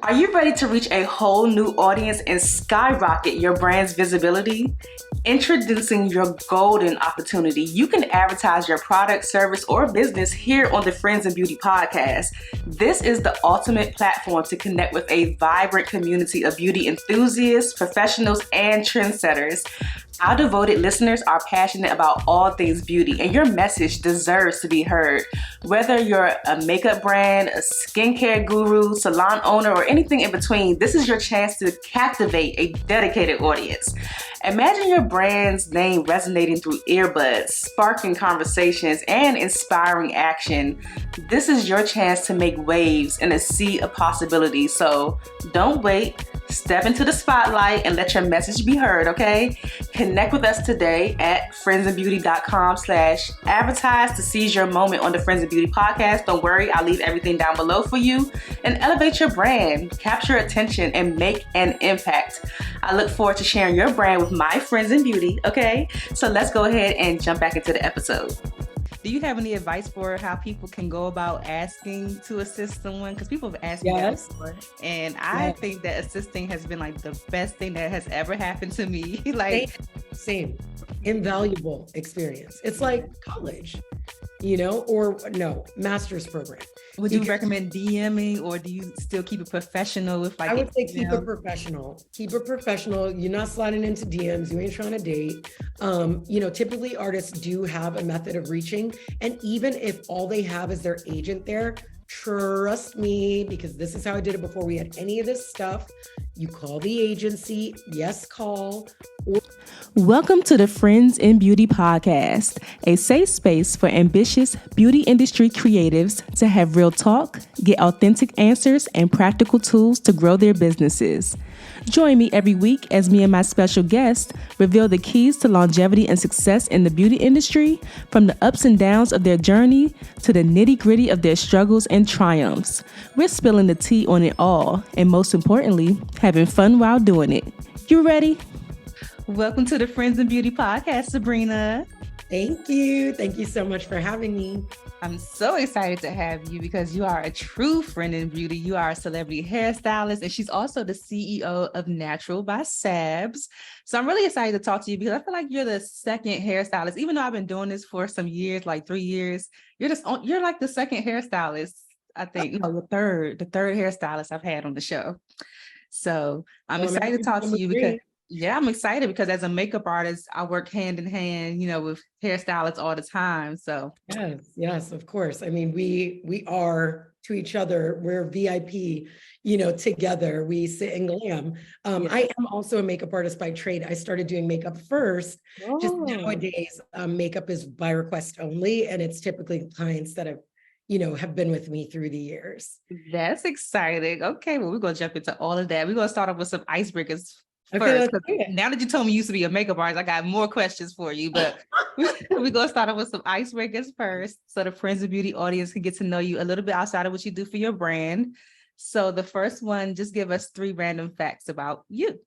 Are you ready to reach a whole new audience and skyrocket your brand's visibility? Introducing your golden opportunity. You can advertise your product, service, or business here on the Friends and Beauty podcast. This is the ultimate platform to connect with a vibrant community of beauty enthusiasts, professionals, and trendsetters. Our devoted listeners are passionate about all things beauty, and your message deserves to be heard. Whether you're a makeup brand, a skincare guru, salon owner, or anything in between, this is your chance to captivate a dedicated audience. Imagine your brand's name resonating through earbuds, sparking conversations, and inspiring action. This is your chance to make waves in a sea of possibilities. So don't wait. Step into the spotlight and let your message be heard, okay? Connect with us today at friendsandbeauty.com/advertise to seize your moment on the Friends and Beauty podcast. Don't worry, I'll leave everything down below for you. And elevate your brand, capture attention, and make an impact. I look forward to sharing your brand with my friends in beauty, okay? So let's go ahead and jump back into the episode. Do you have any advice for how people can go about asking to assist someone? Because people have asked me that before. And I think that assisting has been like the best thing that has ever happened to me. Like same. Invaluable experience. It's like college, or no, master's program. Would you recommend DMing, or do you still keep it professional? I would say keep it professional. Keep it professional. You're not sliding into DMs. You ain't trying to date. Typically artists do have a method of reaching. And even if all they have is their agent there, trust me, because this is how I did it before we had any of this stuff. You call the agency. Yes, call. Welcome to the Friends in Beauty podcast, a safe space for ambitious beauty industry creatives to have real talk, get authentic answers, and practical tools to grow their businesses. Join me every week as me and my special guest reveal the keys to longevity and success in the beauty industry, from the ups and downs of their journey to the nitty-gritty of their struggles and triumphs. We're spilling the tea on it all, and most importantly, having fun while doing it. You ready? Welcome to the Friends in Beauty podcast, Sabrina. Thank you. Thank you so much for having me. I'm so excited to have you because you are a true friend in beauty. You are a celebrity hairstylist, and she's also the CEO of NTRL By Sabs. So I'm really excited to talk to you because I feel like you're the second hairstylist. Even though I've been doing this for some years, like 3 years, you're like the second hairstylist, I think. No, the third hairstylist I've had on the show. So I'm excited to talk to you because I'm excited because as a makeup artist, I work hand in hand, with hairstylists all the time. So yes, of course. I mean, we are to each other. We're VIP, together. We sit and glam. I am also a makeup artist by trade. I started doing makeup first. Just nowadays, makeup is by request only, and it's typically clients that have been with me through the years. That's exciting. Okay, well, we're gonna jump into all of that. We're gonna start off with some icebreakers. Okay, first, now that you told me you used to be a makeup artist, I got more questions for you, but we're going to start off with some icebreakers first so the Friends of Beauty audience can get to know you a little bit outside of what you do for your brand. So the first one, just give us 3 random facts about you.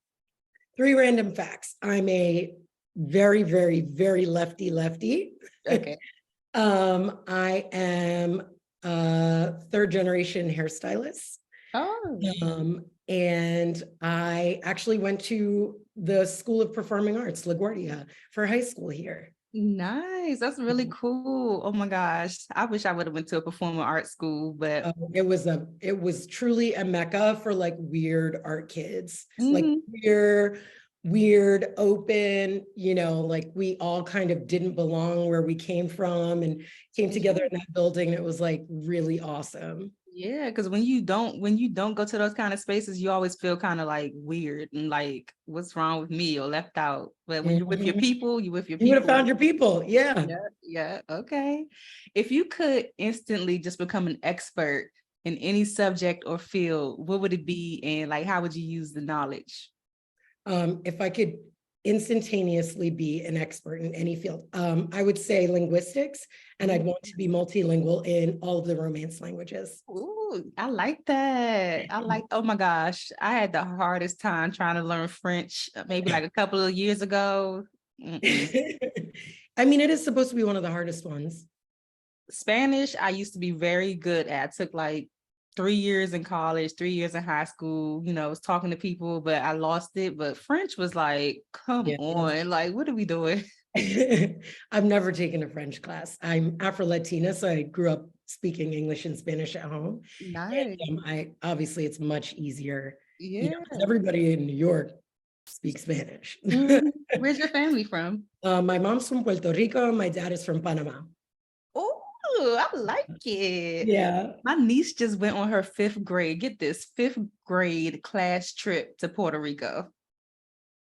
3 random facts. I'm a very, very, very lefty. Okay. I am a 3rd generation hairstylist. Oh. And I actually went to the School of Performing Arts, LaGuardia, for high school here. Nice. That's really cool. Oh my gosh. I wish I would have went to a performing arts school, but it was truly a mecca for like weird art kids, like weird, open, like we all kind of didn't belong where we came from and came together in that building. It was like really awesome. Yeah, because when you don't go to those kind of spaces, you always feel kind of like weird and like, what's wrong with me or left out. But when you're with your people, you would have found your people. Yeah. Okay. If you could instantly just become an expert in any subject or field, what would it be, and like how would you use the knowledge? If I could instantaneously be an expert in any field, I would say linguistics, and I'd want to be multilingual in all of the Romance languages. Ooh, I like that. Oh my gosh, I had the hardest time trying to learn French maybe like a couple of years ago. I mean, it is supposed to be one of the hardest ones. Spanish, I used to be very good at. I took like 3 years in college, 3 years in high school, you know, I was talking to people, but I lost it. But French was like, come Yeah. on, like, what are we doing? I've never taken a French class. I'm Afro-Latina, so I grew up speaking English and Spanish at home. Nice. And I obviously it's much easier, Yeah. 'cause everybody in New York speaks Spanish. Mhm. Where's your family from? My mom's from Puerto Rico, my dad is from Panama. Oh, I like it. Yeah. My niece just went on her 5th grade, get this, 5th grade class trip to Puerto Rico.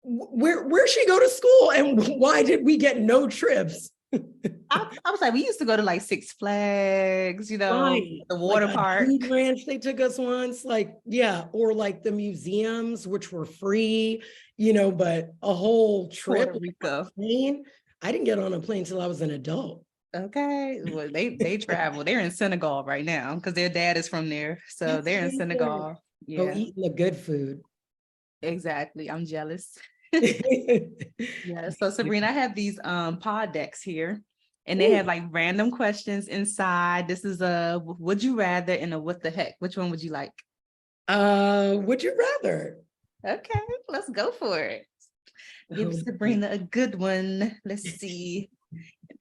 Where'd she go to school and why did we get no trips? I was like, we used to go to like Six Flags, you know, Right. the Like water a park. dude ranch, they took us once, like, yeah, or like the museums, which were free, but a whole trip, Puerto Rico. plane. I didn't get on a plane till I was an adult. Okay. Well, they travel. They're in Senegal right now because their dad is from there. So That's they're in amazing. Senegal. Go Yeah, eating the good food. exactly. I'm jealous. Yeah. So Sabrina, I have these pod decks here. And they Ooh, have like random questions inside. This is a would you rather and a what the heck. Which one would you like? would you rather? Okay, let's go for it. Give Oh, Sabrina a good one. Let's see.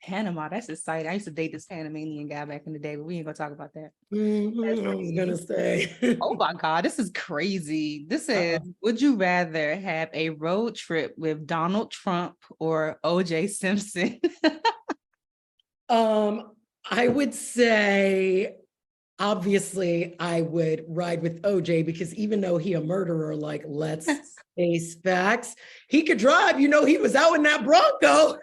Panama, that's exciting. I used to date this Panamanian guy back in the day, but we ain't gonna talk about that. Let's I was gonna see. say. Oh my God, this is crazy. This says, Uh-oh. would you rather have a road trip with Donald Trump or OJ Simpson? I would say obviously I would ride with OJ because even though he a murderer, like let's face facts, he could drive, he was out in that Bronco.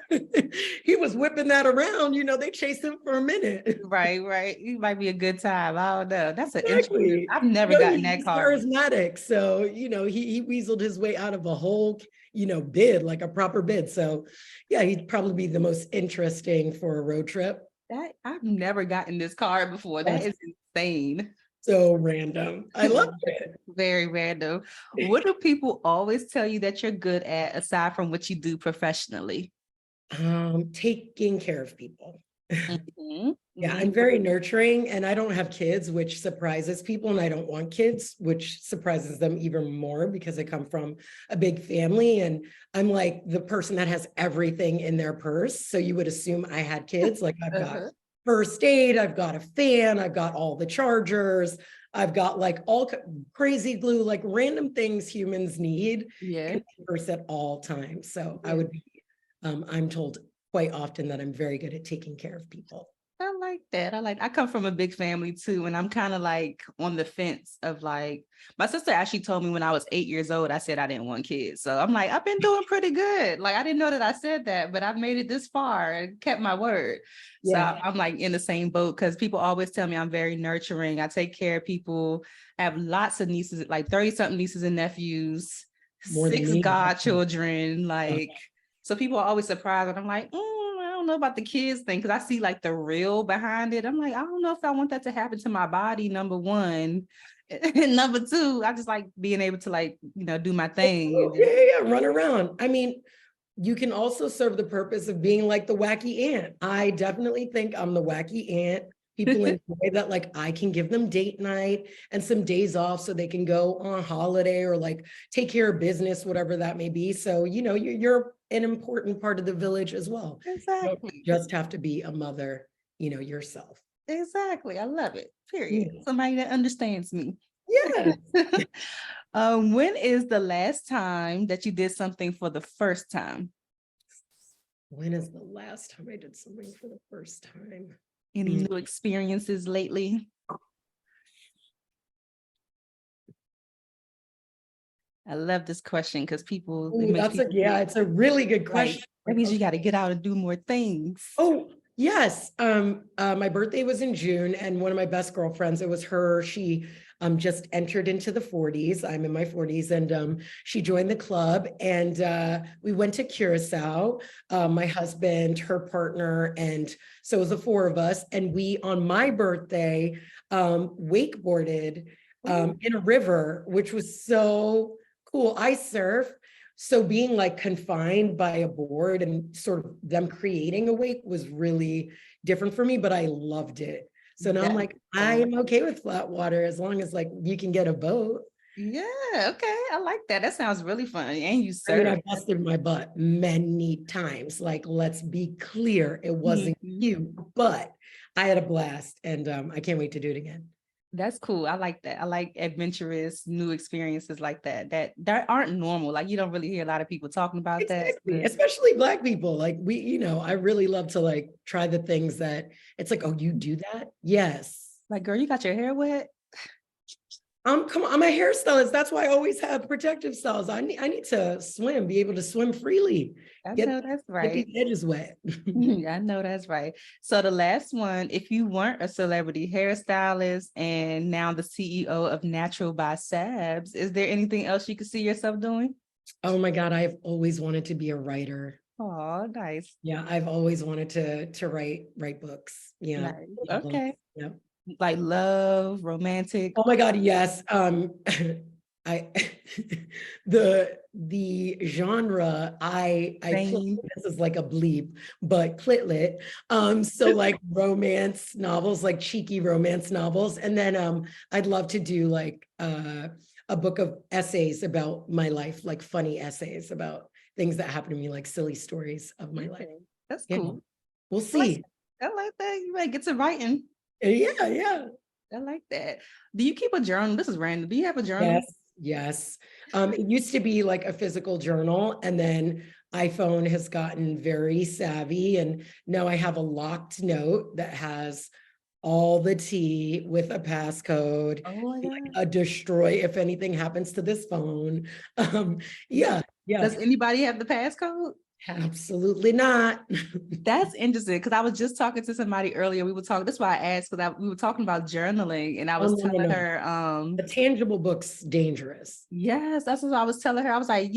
He was whipping that around, they chased him for a minute. Right, right. It might be a good time. I don't know. That's an interesting. Exactly. I've never gotten that He's car. charismatic. So, he weaseled his way out of a whole, bid, like a proper bid. So yeah, he'd probably be the most interesting for a road trip. That I've never gotten this car before. That That's is insane. so random. I love it. Very random. What do people always tell you that you're good at aside from what you do professionally? Taking care of people. Mhm, Yeah, mhm. I'm very nurturing and I don't have kids, which surprises people, and I don't want kids, which surprises them even more because I come from a big family and I'm like the person that has everything in their purse. So you would assume I had kids. Like I've got Uh-huh. first aid, I've got a fan, I've got all the chargers, I've got like all crazy glue, like random things humans need Yeah. in my purse at all times. So I Yeah. would be, I'm told quite often that I'm very good at taking care of people. I like that. I come from a big family too, and I'm kind of like on the fence of like my sister actually told me when I was 8 years old, I said I didn't want kids. So I'm like, I've been doing pretty good. Like I didn't know that I said that, but I've made it this far and kept my word. So Yeah. I'm like in the same boat because people always tell me I'm very nurturing. I take care of people. I have lots of nieces, like 30-something nieces and nephews, More than 6 me. godchildren, Uh, like so people are always surprised and I'm like, I don't know about the kids thing because I see like the real behind it. I'm like, I don't know if I want that to happen to my body, number one. And number two, I just like being able to like, do my thing. And just, yeah, run around. I mean, you can also serve the purpose of being like the wacky aunt. I definitely think I'm the wacky aunt. People enjoy that, like I can give them date night and some days off so they can go on holiday or like take care of business, whatever that may be. So, you're an important part of the village as well. You don't exactly. just have to be a mother, yourself. Exactly. I love it. Period. Yeah. Somebody that understands me. Yeah. When is the last time that you did something for the first time? When is the last time I did something for the first time? Any new experiences lately? I love this question because people, it Ooh, makes that's people it's a really good like, question. that means you got to get out and do more things. Oh, yes. My birthday was in June, and one of my best girlfriends, it was her. She just entered into the 40s. I'm in my 40s, and she joined the club, and we went to Curacao. My husband, her partner, and so it was the 4 of us. And we, on my birthday, wakeboarded in a river, which was so cool. I surf. So being like confined by a board and sort of them creating a wake was really different for me, but I loved it. So now I'm like, I'm okay with flat water as long as like you can get a boat. Yeah, okay. I like that. That sounds really fun. And you I mean, serve. I busted my butt many times. Like, let's be clear, it wasn't cute, but I had a blast, and I can't wait to do it again. That's cool. I like that. I like adventurous new experiences like that aren't normal. Like you don't really hear a lot of people talking about Exactly. that. Especially Black people. Like I really love to like try the things that it's like, oh, you do that? Yes. Like, girl, you got your hair wet? Come on, I'm a hairstylist. That's why I always have protective styles. I need to swim, be able to swim freely. I Get know that's right. the edges wet. I know that's right. So the last one, if you weren't a celebrity hairstylist and now the CEO of NTRL By Sabs, is there anything else you could see yourself doing? Oh my God, I've always wanted to be a writer. Oh, nice. Yeah, I've always wanted to write books. Yeah. Nice. Okay. Yeah. Like love, romantic. Oh my God, yes. I the genre Fame. this is like a bleep, but clitlet. So like romance novels, like cheeky romance novels, and then I'd love to do like a book of essays about my life, like funny essays about things that happened to me, like silly stories of my life. That's Yeah. cool. We'll see. I like that. You might get to writing. Yeah, yeah. I like that. Do you keep a journal? This is random. Do you have a journal? Yes, yes. It used to be like a physical journal, and then iPhone has gotten very savvy, and now I have a locked note that has all the tea with a passcode, like a destroy if anything happens to this phone. Yeah. Does anybody have the passcode? Absolutely not. That's interesting because I was just talking to somebody earlier. We were talking, that's why I asked, because we were talking about journaling and I was telling her a tangible book's dangerous. Yes, that's what I was telling her. I was like,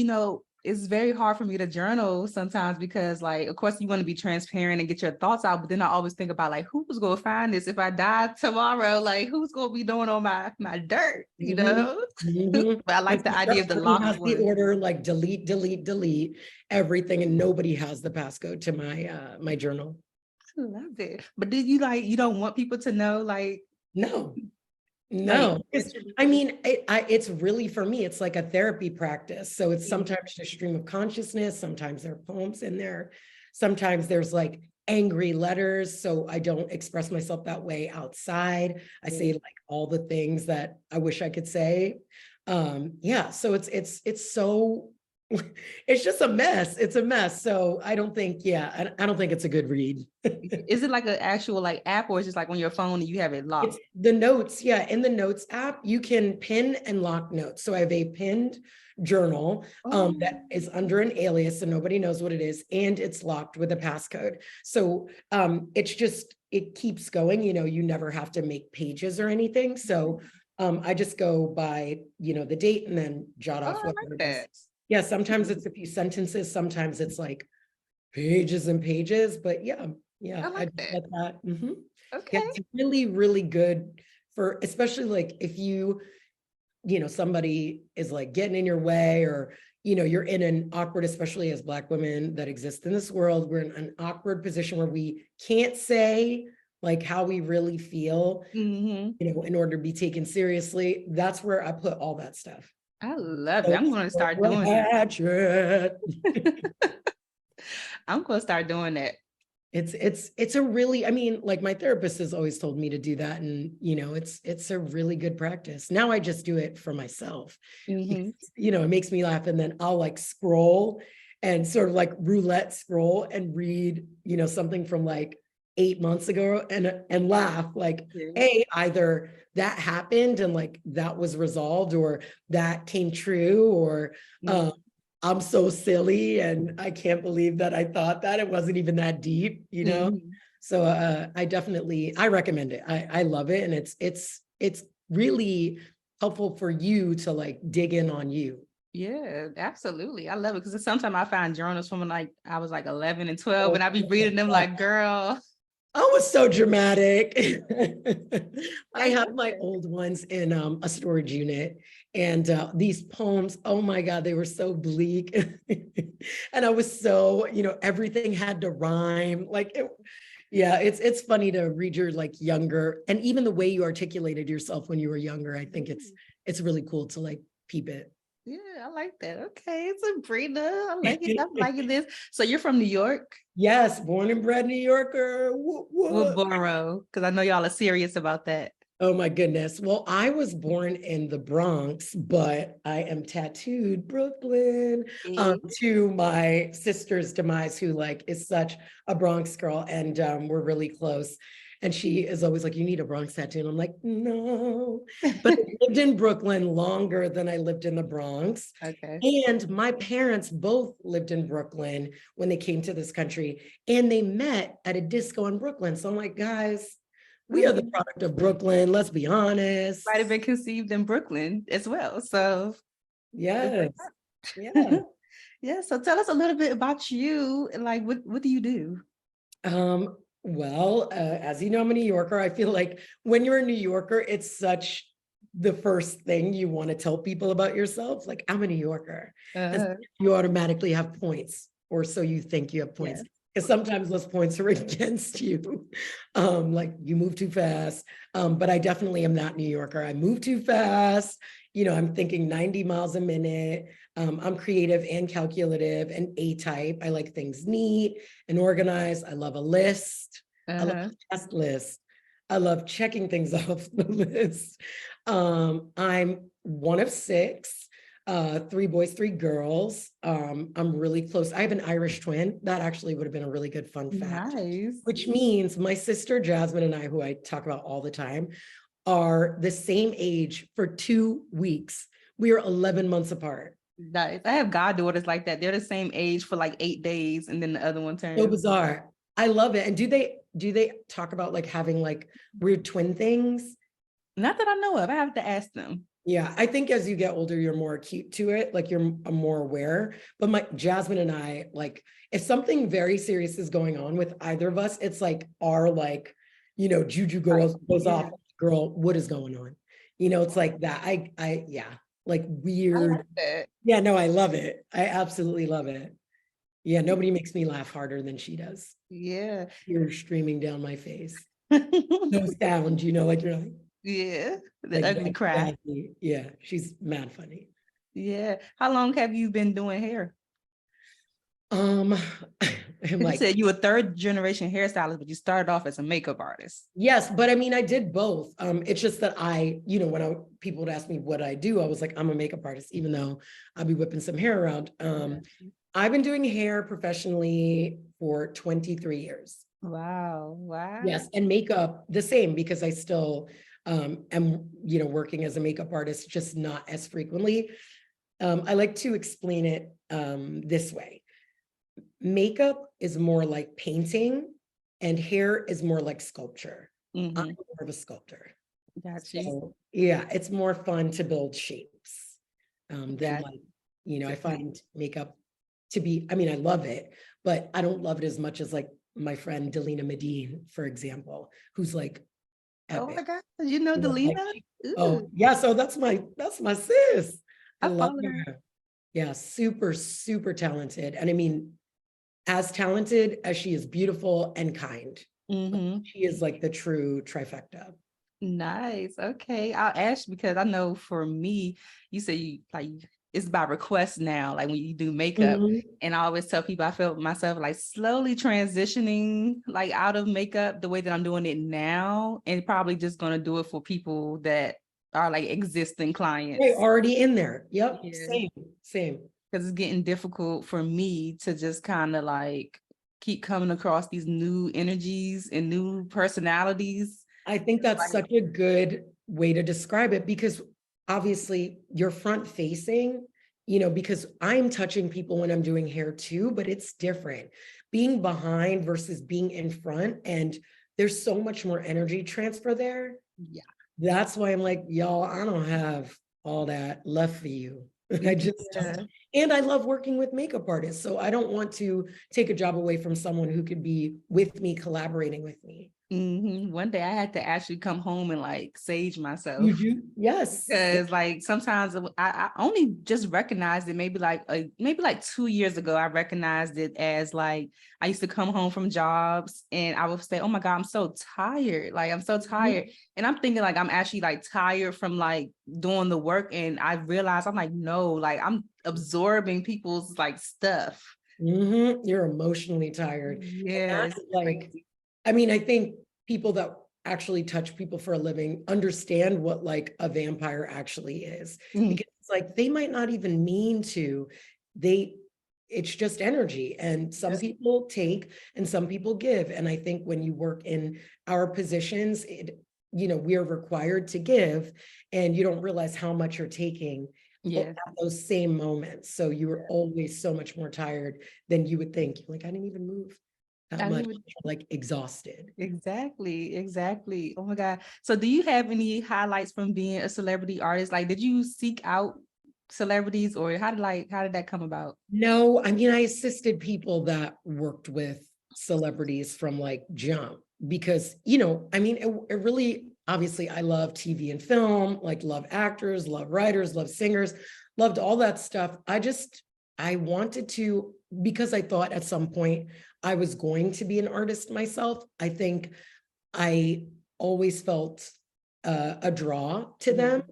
it's very hard for me to journal sometimes because like, of course you want to be transparent and get your thoughts out, but then I always think about like, who's going to find this if I die tomorrow? Like who's going to be doing all my dirt, But I like the idea of the locked one. The order, like delete everything, and nobody has the passcode to my journal. I love it. But did you don't want people to know, like? No. I mean, it's really, for me, it's like a therapy practice. So it's sometimes just stream of consciousness. Sometimes there are poems in there. Sometimes there's like angry letters. So I don't express myself that way outside. I say like all the things that I wish I could say. Yeah. So it's so, it's just a mess. It's a mess. So I don't think it's a good read. Is it like an actual like app, or is it just like on your phone and you have it locked? It's the notes. Yeah. In the notes app, you can pin and lock notes. So I have a pinned journal that is under an alias, so nobody knows what it is, and it's locked with a passcode. So it keeps going. You never have to make pages or anything. So I just go by the date and then jot off whatever it is. Yeah, sometimes it's a few sentences, sometimes it's like pages and pages, but yeah, I get that. Okay. Yeah, it's really, really good for, especially like if somebody is like getting in your way, or you're in an awkward, especially as Black women that exist in this world, we're in an awkward position where we can't say like how we really feel, in order to be taken seriously. That's where I put all that stuff. I love it. I'm going to start doing that. I'm going to start doing that. It's a really, I mean, like my therapist has always told me to do that. And, it's a really good practice. Now I just do it for myself. Because, it makes me laugh. And then I'll like scroll and sort of like roulette scroll and read, something from like 8 months ago and laugh like, hey, either that happened and like that was resolved, or that came true, or I'm so silly and I can't believe that I thought that it wasn't even that deep, So I recommend it. I love it. And it's really helpful for you to like dig in on you. Yeah, absolutely. I love it because sometimes I find journals from like I was like 11 and 12 and I be reading them like, girl. I was so dramatic. I have my old ones in a storage unit, and these poems, oh my God, they were so bleak. And I was so, everything had to rhyme. Like Yeah, it's funny to read your like younger, and even the way you articulated yourself when you were younger. I think it's really cool to like peep it. Yeah, I like that. Okay, Sabrina, I like it. I'm liking this. So you're from New York? Yes, born and bred New Yorker. What borough? Because I know y'all are serious about that. Oh my goodness. Well, I was born in the Bronx, but I am tattooed Brooklyn, Eh, to my sister's demise, who like is such a Bronx girl, and we're really close. And she is always like, "You need a Bronx tattoo," and I'm like, "No." But I lived in Brooklyn longer than I lived in the Bronx. Okay. And my parents both lived in Brooklyn when they came to this country, and they met at a disco in Brooklyn. So I'm like, guys, we are the product of Brooklyn. Let's be honest. Might have been conceived in Brooklyn as well. So Yes. Yeah. yeah. So tell us a little bit about you. Like, what do you do? Well, as you know, I'm a New Yorker. I feel like when you're a New Yorker, it's such the first thing you want to tell people about yourself. Like, I'm a New Yorker. And so Uh, you automatically have points, or so you think you have points. yeah. Because sometimes those points are against you. Like you move too fast. But I definitely am not New Yorker. I move too fast. I'm thinking 90 miles a minute. I'm creative and calculative and A-type. I like things neat and organized. I love a list. I love Uh-huh. a task list. I love checking things off the list. I'm one of six, three boys, three girls. I'm really close. I have an Irish twin. That actually would have been a really good fun fact, Nice. which means my sister Jasmine and I, who I talk about all the time, are the same age for 2 weeks. We are 11 months apart. Nice. I have goddaughters like that. They're the same age for like 8 days, and then the other one So turns. bizarre. I love it. And do they talk about like having like weird twin things? Not that I know of. I have to ask them. Yeah, I think as you get older, you're more acute to it, like you're more aware. But my Jasmine and I, like, if something very serious is going on with either of us, it's like our like, juju goes off. Girl, what is going on? It's like that. Yeah, like I like weird. that. Yeah, no, I love it. I absolutely love it. Yeah, nobody makes me laugh harder than she does. Yeah. Tears streaming down my face. No sound, like you're Yeah. The like ugly cry. yeah, she's mad funny. Yeah. How long have you been doing hair? I'm You like, said you were third generation hairstylist, but you started off as a makeup artist. yes, but I mean, I did both. It's just that when people would ask me what I do, I was like, I'm a makeup artist, even though I'll be whipping some hair around. I've been doing hair professionally for 23 years. Wow. Wow. Yes, and makeup the same, because I still am, working as a makeup artist, just not as frequently. I like to explain it this way. Makeup is more like painting and hair is more like sculpture. I'm more of a sculptor. Got you. So yeah, it's more fun to build shapes than like, I find makeup to be, I mean, I love it, but I don't love it as much as like my friend Delina Medine, for example, who's like Oh my epic. God. You know Like, Delina? oh yeah, so that's my sis. I I love follow her. her. Yeah, super, super talented. And I mean, as talented as she is beautiful and kind. She is like the true trifecta. Nice. Okay. I'll ask you because I know for me, you say you like it's by request now, like when you do makeup. And I always tell people I feel myself like slowly transitioning like out of makeup the way that I'm doing it now, and probably just gonna do it for people that are like existing clients. Hey, already in there. Yep. Yeah. Same. Because it's getting difficult for me to just kind of like keep coming across these new energies and new personalities. I think that's such a good way to describe it, because obviously you're front facing, because I'm touching people when I'm doing hair too, but it's different being behind versus being in front. And there's so much more energy transfer there. Yeah. That's why I'm like, y'all, I don't have all that left for you. I just don't. And I love working with makeup artists. So I don't want to take a job away from someone who could be with me, collaborating with me. One day I had to actually come home and like sage myself. You do? Yes. Because like sometimes I only just recognized it maybe like 2 years ago. I recognized it as like I used to come home from jobs and I would say, "Oh my God, I'm so tired! Like I'm so tired." And I'm thinking like I'm actually like tired from like doing the work, and I realized I'm like, no, like I'm absorbing people's like stuff. You're emotionally tired. And that Yes, is like, crazy. I mean, I think people that actually touch people for a living understand what like a vampire actually is, Mhm. because it's like they might not even mean to. They, it's just energy. And some Yes. people take and some people give. And I think when you work in our positions, we are required to give, and you don't realize how much you're taking Yeah. at those same moments. So you were always so much more tired than you would think. Like, I didn't even move that I much, mean, like exhausted. exactly, exactly. Oh my God. So do you have any highlights from being a celebrity artist? Like, did you seek out celebrities or how did that come about? No, I mean, I assisted people that worked with celebrities from like jump, because, I mean, it really, obviously, I love TV and film, like love actors, love writers, love singers, loved all that stuff. I wanted to, because I thought at some point I was going to be an artist myself. I think I always felt a draw to them. Mhm.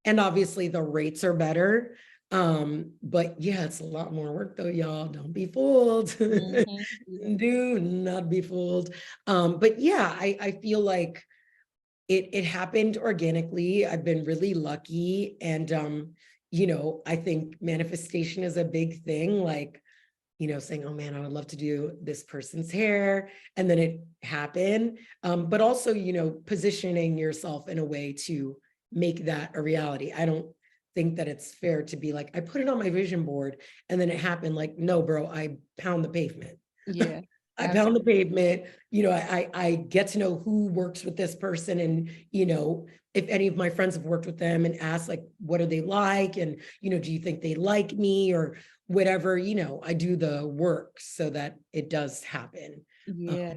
And obviously the rates are better. But yeah, it's a lot more work though, y'all. Don't be fooled. Mhm. Do not be fooled. But yeah, I feel like it happened organically. I've been really lucky. And I think manifestation is a big thing. Like, saying, oh man, I would love to do this person's hair. And then it happened. But also, positioning yourself in a way to make that a reality. I don't think that it's fair to be like, I put it on my vision board and then it happened. Like, no, bro, I pound the pavement. Yeah, I pound the absolutely. pavement. I get to know who works with this person, and if any of my friends have worked with them, and ask like, what are they like, and do you think they like me or whatever. I do the work so that it does happen. Yeah.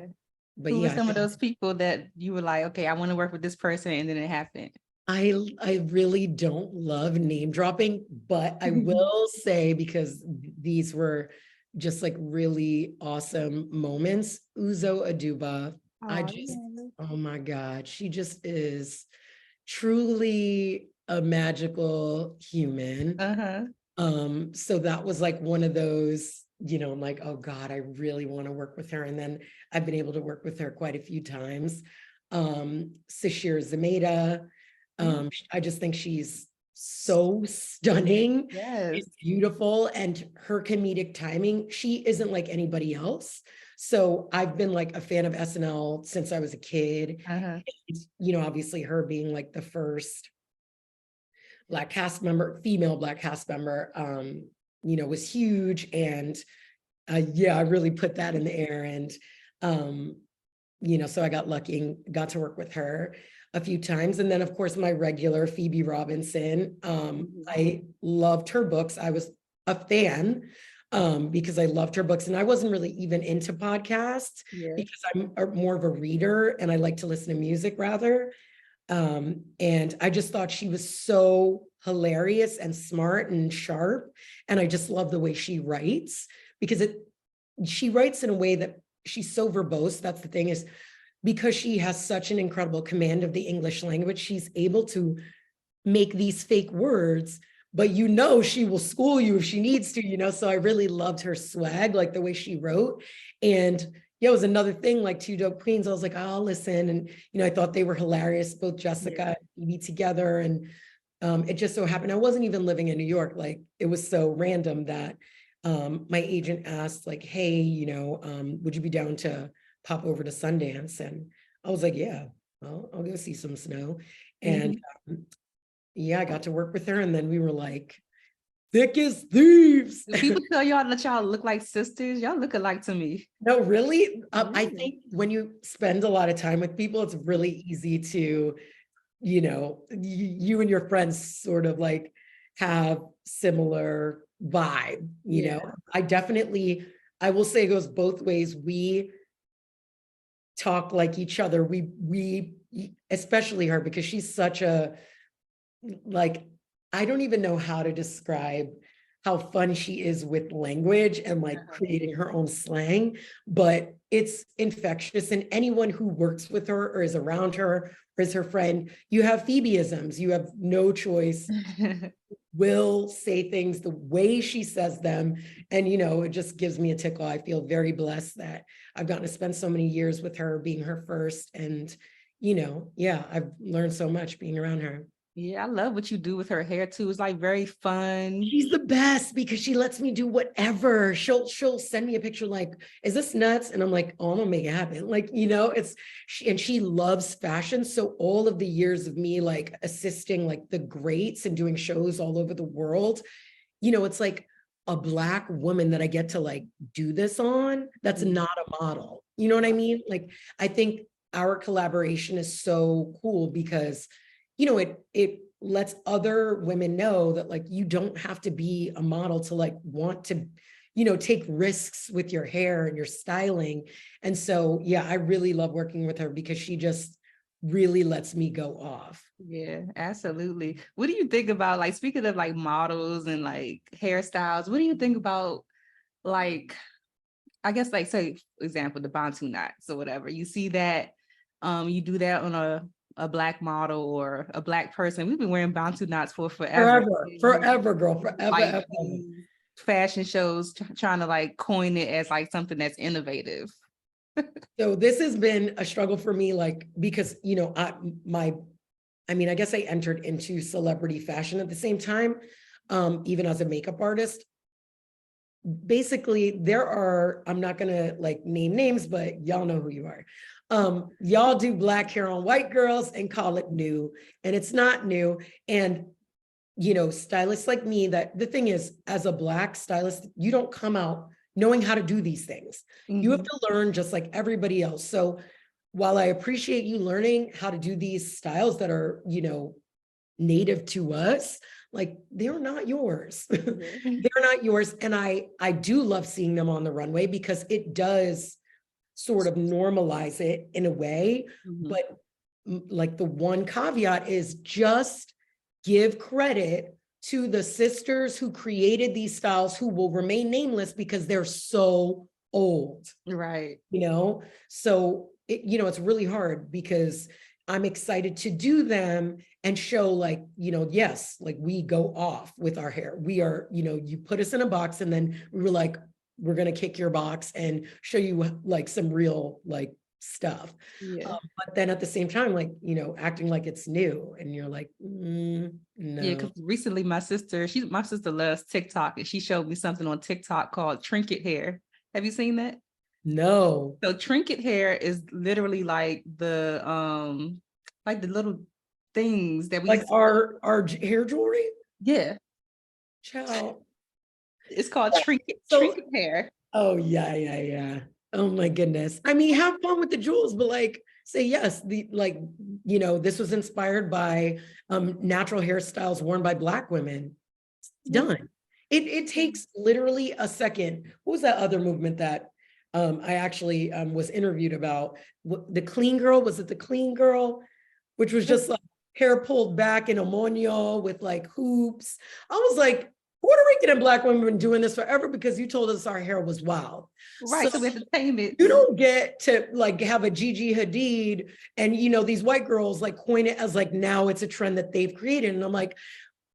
But Who were yeah, some of those people that you were like, okay, I want to work with this person, and then it happened? I really don't love name dropping, but I will say, because these were just like really awesome moments. Uzo Aduba, Oh, yeah. oh my God, she just is truly a magical human. Uh-huh. So that was like one of those, I'm like, oh God, I really want to work with her. And then I've been able to work with her quite a few times. Sashir Zameda, Mm. I just think she's so stunning. Yes. She's beautiful, and her comedic timing, she isn't like anybody else. So I've been like a fan of SNL since I was a kid. Uh-huh. Obviously her being like the first Black cast member, female Black cast member, was huge. And yeah, I really put that in the air. And so I got lucky and got to work with her a few times. And then of course my regular Phoebe Robinson. Mhm. I loved her books. I was a fan because I loved her books, and I wasn't really even into podcasts Yeah. because I'm more of a reader and I like to listen to music rather. And I just thought she was so hilarious and smart and sharp. And I just love the way she writes, because she writes in a way that she's so verbose. That's the thing, is because she has such an incredible command of the English language, she's able to make these fake words, but she will school you if she needs to, So I really loved her swag, like the way she wrote. And yeah, it was another thing, like Two Dope Queens. I was like, I'll listen. And, I thought they were hilarious, both Jessica Yeah. and Phoebe together. And it just so happened, I wasn't even living in New York. Like, it was so random that my agent asked, like, hey, would you be down to pop over to Sundance? And I was like, yeah, I'll go see some snow. And Mhm. yeah, I got to work with her, and then we were like thick as thieves. Do people tell y'all that y'all look like sisters? Y'all look alike to me. No, really, I Really? think when you spend a lot of time with people, it's really easy to, you and your friends sort of like have similar vibe. Yeah. I will say it goes both ways. We talk like each other. We especially her, because she's such a, like, I don't even know how to describe how fun she is with language and like creating her own slang, but it's infectious. And anyone who works with her or is around her or is her friend, you have Phoebeisms, you have no choice. Will say things the way she says them. And, you know, it just gives me a tickle. I feel very blessed that I've gotten to spend so many years with her, being her first. And, you know, yeah, I've learned so much being around her. Yeah, I love what you do with her hair too. It's like very fun. She's the best because she lets me do whatever. She'll send me a picture like, is this nuts? And I'm like, oh, I'm gonna make it happen. Like, you know, and she loves fashion. So all of the years of me like assisting like the greats and doing shows all over the world, you know, it's like a Black woman that I get to like do this on. That's not a model. You know what I mean? Like, I think our collaboration is so cool because, you know, it lets other women know that like you don't have to be a model to like want to, you know, take risks with your hair and your styling. And so, yeah, I really love working with her because she just really lets me go off. Yeah, absolutely. What do you think about, like, speaking of like models and like hairstyles, what do you think about, like, I guess, like, say, for example, the Bantu knots or whatever, you see that, you do that on a Black model or a Black person. We've been wearing Bantu knots for forever. Forever, girl, forever, Like ever. fashion shows trying to like coin it as like something that's innovative. So this has been a struggle for me, like, because, you know, I mean, I guess I entered into celebrity fashion at the same time, even as a makeup artist. Basically, I'm not gonna like name names, but y'all know who you are. Y'all do Black hair on white girls and call it new, and it's not new. And, you know, stylists like me, that the thing is, as a Black stylist, you don't come out knowing how to do these things. You have to learn just like everybody else. So while I appreciate you learning how to do these styles that are, you know, native to us, like, they're not yours. They're not yours. And I do love seeing them on the runway because it does sort of normalize it in a way. But like, the one caveat is just give credit to the sisters who created these styles, who will remain nameless because they're so old. Right. You know, so you know, it's really hard because I'm excited to do them and show, like, you know, yes, like, we go off with our hair. We are, you know, you put us in a box and then we were like, we're going to kick your box and show you like some real like stuff. Yeah. But then at the same time, like, you know, acting like it's new, and you're like, no. Yeah, because recently my sister loves TikTok, and she showed me something on TikTok called trinket hair. Have you seen that? No. So trinket hair is literally like the little things that we like our hair jewelry. Yeah. Ciao. It's called trinket hair. Oh yeah. Oh my goodness. I mean, have fun with the jewels, but like, say yes, like, you know, this was inspired by natural hairstyles worn by Black women. It's done. It takes literally a second. What was that other movement that I actually was interviewed about? The clean girl, was it the clean girl? Which was just like hair pulled back in a moño with like hoops. I was like, Puerto Rican and Black women have been doing this forever because you told us our hair was wild. Right, so entertainment. You don't get to like have a Gigi Hadid and, you know, these white girls like coin it as like, now it's a trend that they've created. And I'm like,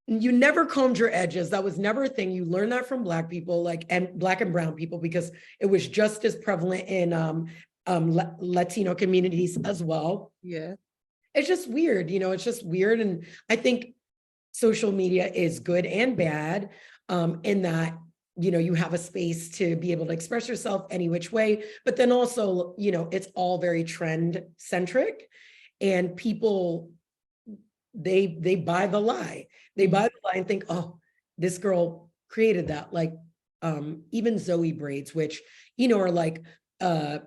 you never combed your edges. That was never a thing. You learned that from Black people, like, and Black and brown people, because it was just as prevalent in Latino communities as well. Yeah. It's just weird, you know, it's just weird. And I think social media is good and bad, in that, you know, you have a space to be able to express yourself any which way, but then also, you know, it's all very trend centric, and people, they buy the lie. They buy the lie and think, oh, this girl created that. Like, even Zoe braids, which, you know, are like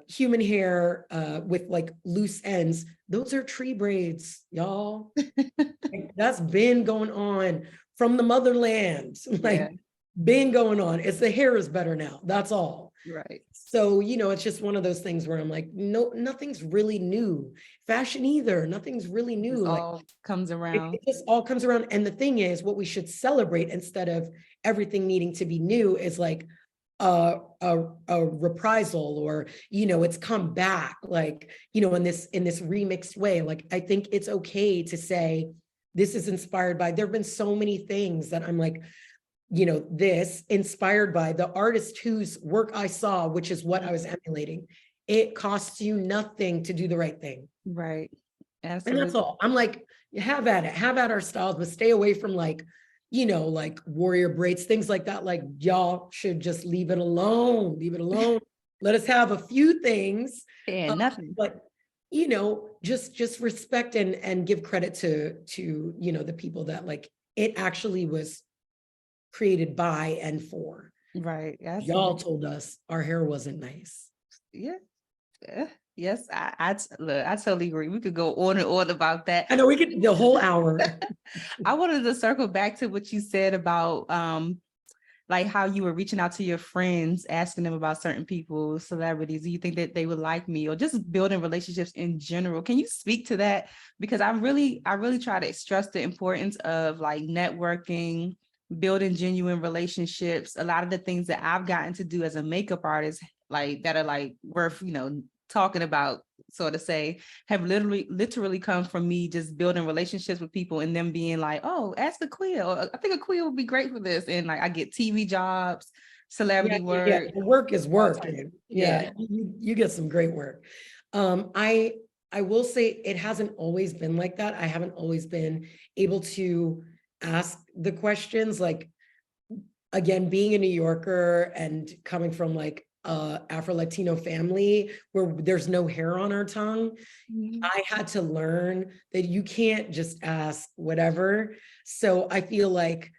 human hair with like loose ends. Those are tree braids, y'all. Like, that's been going on from the motherland. Like, been going on. It's the hair is better now. That's all. Right. So, it's just one of those things where I'm like, no, nothing's really new. Fashion either, nothing's really This new. Like, all comes it around. just all comes around. And the thing is, what we should celebrate instead of everything needing to be new is like a reprisal, or it's come back, like in this remixed way. Like, I think it's okay to say this is inspired by. There have been so many things that I'm like, this inspired by the artist whose work I saw, which is what I was emulating. It costs you nothing to do the right thing. Right. And Absolutely. that's all. I'm like, have at it, have at our styles, but stay away from like, like warrior braids, things like that. Like, y'all should just leave it alone. Leave it alone. Let us have a few things. And nothing. But just respect and give credit to the people that like it actually was created by and for. Right. Absolutely. Y'all told us our hair wasn't nice. Yeah. Yes, look, I totally agree. We could go on and on about that. I know we could the whole hour. I wanted to circle back to what you said about like how you were reaching out to your friends, asking them about certain people, celebrities. Do you think that they would like me, or just building relationships in general? Can you speak to that? Because I really try to stress the importance of like networking, building genuine relationships. A lot of the things that I've gotten to do as a makeup artist, like that are like worth, talking about, so to say, have literally come from me just building relationships with people and them being like, oh, ask a Quill. I think a Quill would be great for this. And like I get TV jobs, celebrity work. Yeah, work is work. Yeah. You get some great work. I will say it hasn't always been like that. I haven't always been able to ask the questions. Like, again, being a New Yorker and coming from like Afro-Latino family where there's no hair on our tongue, I had to learn that you can't just ask whatever. So I feel like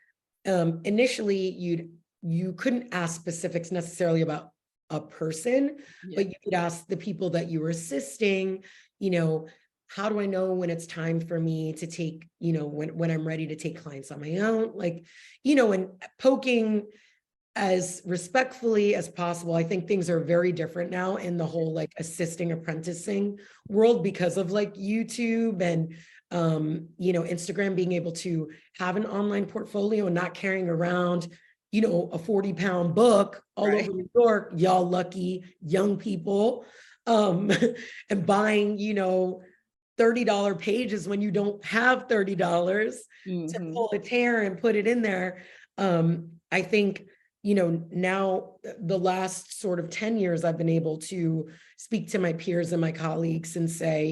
initially you couldn't ask specifics necessarily about a person, but you could ask the people that you were assisting, how do I know when it's time for me to take, when I'm ready to take clients on my own, like, and poking as respectfully as possible. I think things are very different now in the whole like assisting apprenticing world because of like YouTube and Instagram, being able to have an online portfolio and not carrying around a 40-pound book all over New York, y'all lucky young people, and buying $30 pages when you don't have $30 to pull a tear and put it in there. I think now the last sort of 10 years, I've been able to speak to my peers and my colleagues and say,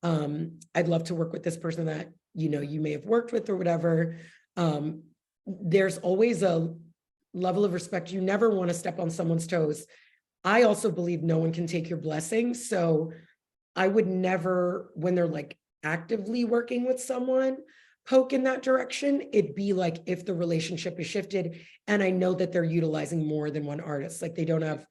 I'd love to work with this person that, you may have worked with or whatever. There's always a level of respect. You never want to step on someone's toes. I also believe no one can take your blessings. So I would never, when they're like actively working with someone, poke in that direction. It'd be like if the relationship is shifted and I know that they're utilizing more than one artist, like they don't have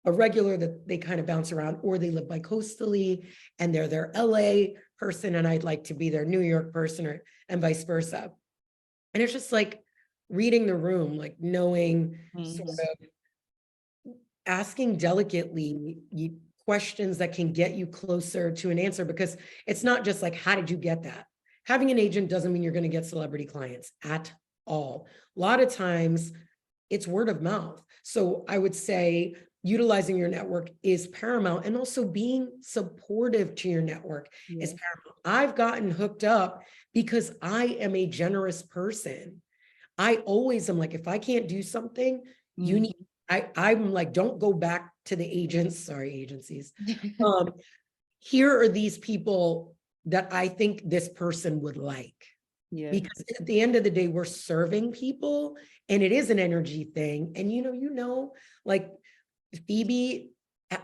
a regular that they kind of bounce around, or they live bi-coastally and they're their LA person and I'd like to be their New York person, and vice versa. And it's just like reading the room, like knowing sort of asking delicately questions that can get you closer to an answer, because it's not just like, how did you get that? Having an agent doesn't mean you're going to get celebrity clients at all. A lot of times it's word of mouth. So I would say utilizing your network is paramount, and also being supportive to your network is paramount. I've gotten hooked up because I am a generous person. I always am like, if I can't do something, you need, I'm like, don't go back to the agencies. Here are these people that I think this person would like. Because at the end of the day, we're serving people and it is an energy thing. And like Phoebe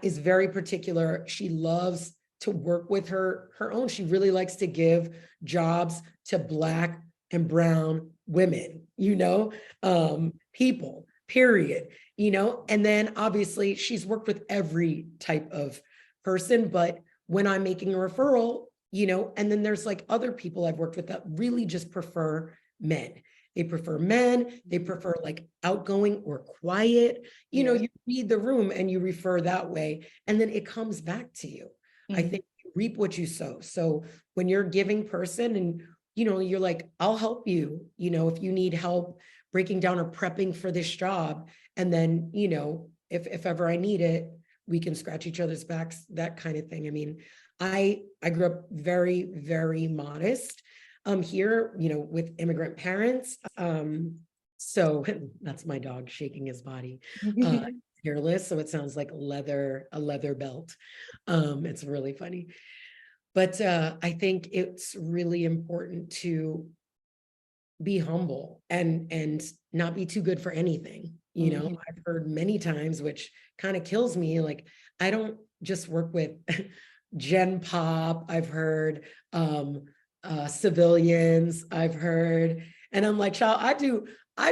is very particular. She loves to work with her own. She really likes to give jobs to Black and brown women, people, period, and then obviously she's worked with every type of person, but when I'm making a referral, and then there's like other people I've worked with that really just prefer men. they prefer men, they prefer like outgoing or quiet. You know, you read the room and you refer that way, and then it comes back to you. I think you reap what you sow. So when you're a giving person and, you know, you're like, I'll help you, you know, if you need help breaking down or prepping for this job. And then, you know, if ever I need it, we can scratch each other's backs, that kind of thing. I mean, I grew up very, very modest here, you know, with immigrant parents. So that's my dog shaking his body. Hairless, so it sounds like a leather belt. It's really funny. But I think it's really important to be humble and not be too good for anything. You know, I've heard many times, which kind of kills me, like, I don't just work with Gen Pop, I've heard civilians, I've heard, and I'm like, child, I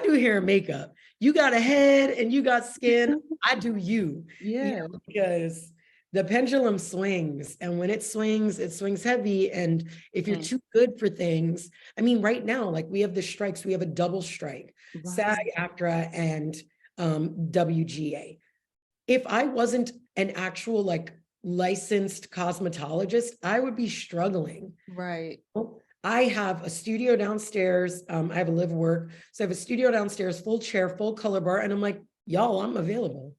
do hair and makeup. You got a head and you got skin, I do you. You know, because the pendulum swings, and when it swings heavy. And if you're too good for things, I mean, right now, like, we have the strikes, we have a double strike, SAG-AFTRA and WGA. If I wasn't an actual like licensed cosmetologist, I would be struggling. Right. I have a studio downstairs. I have a live work. So I have a studio downstairs, full chair, full color bar. And I'm like, y'all, I'm available.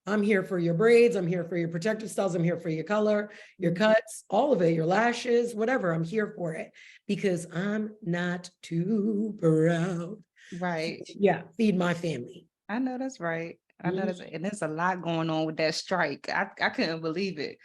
I'm here for your braids. I'm here for your protective styles. I'm here for your color, your cuts, all of it, your lashes, whatever. I'm here for it because I'm not too proud. Right. Yeah. Feed my family. I know that's right. I know that's, and there's a lot going on with that strike. I couldn't believe it.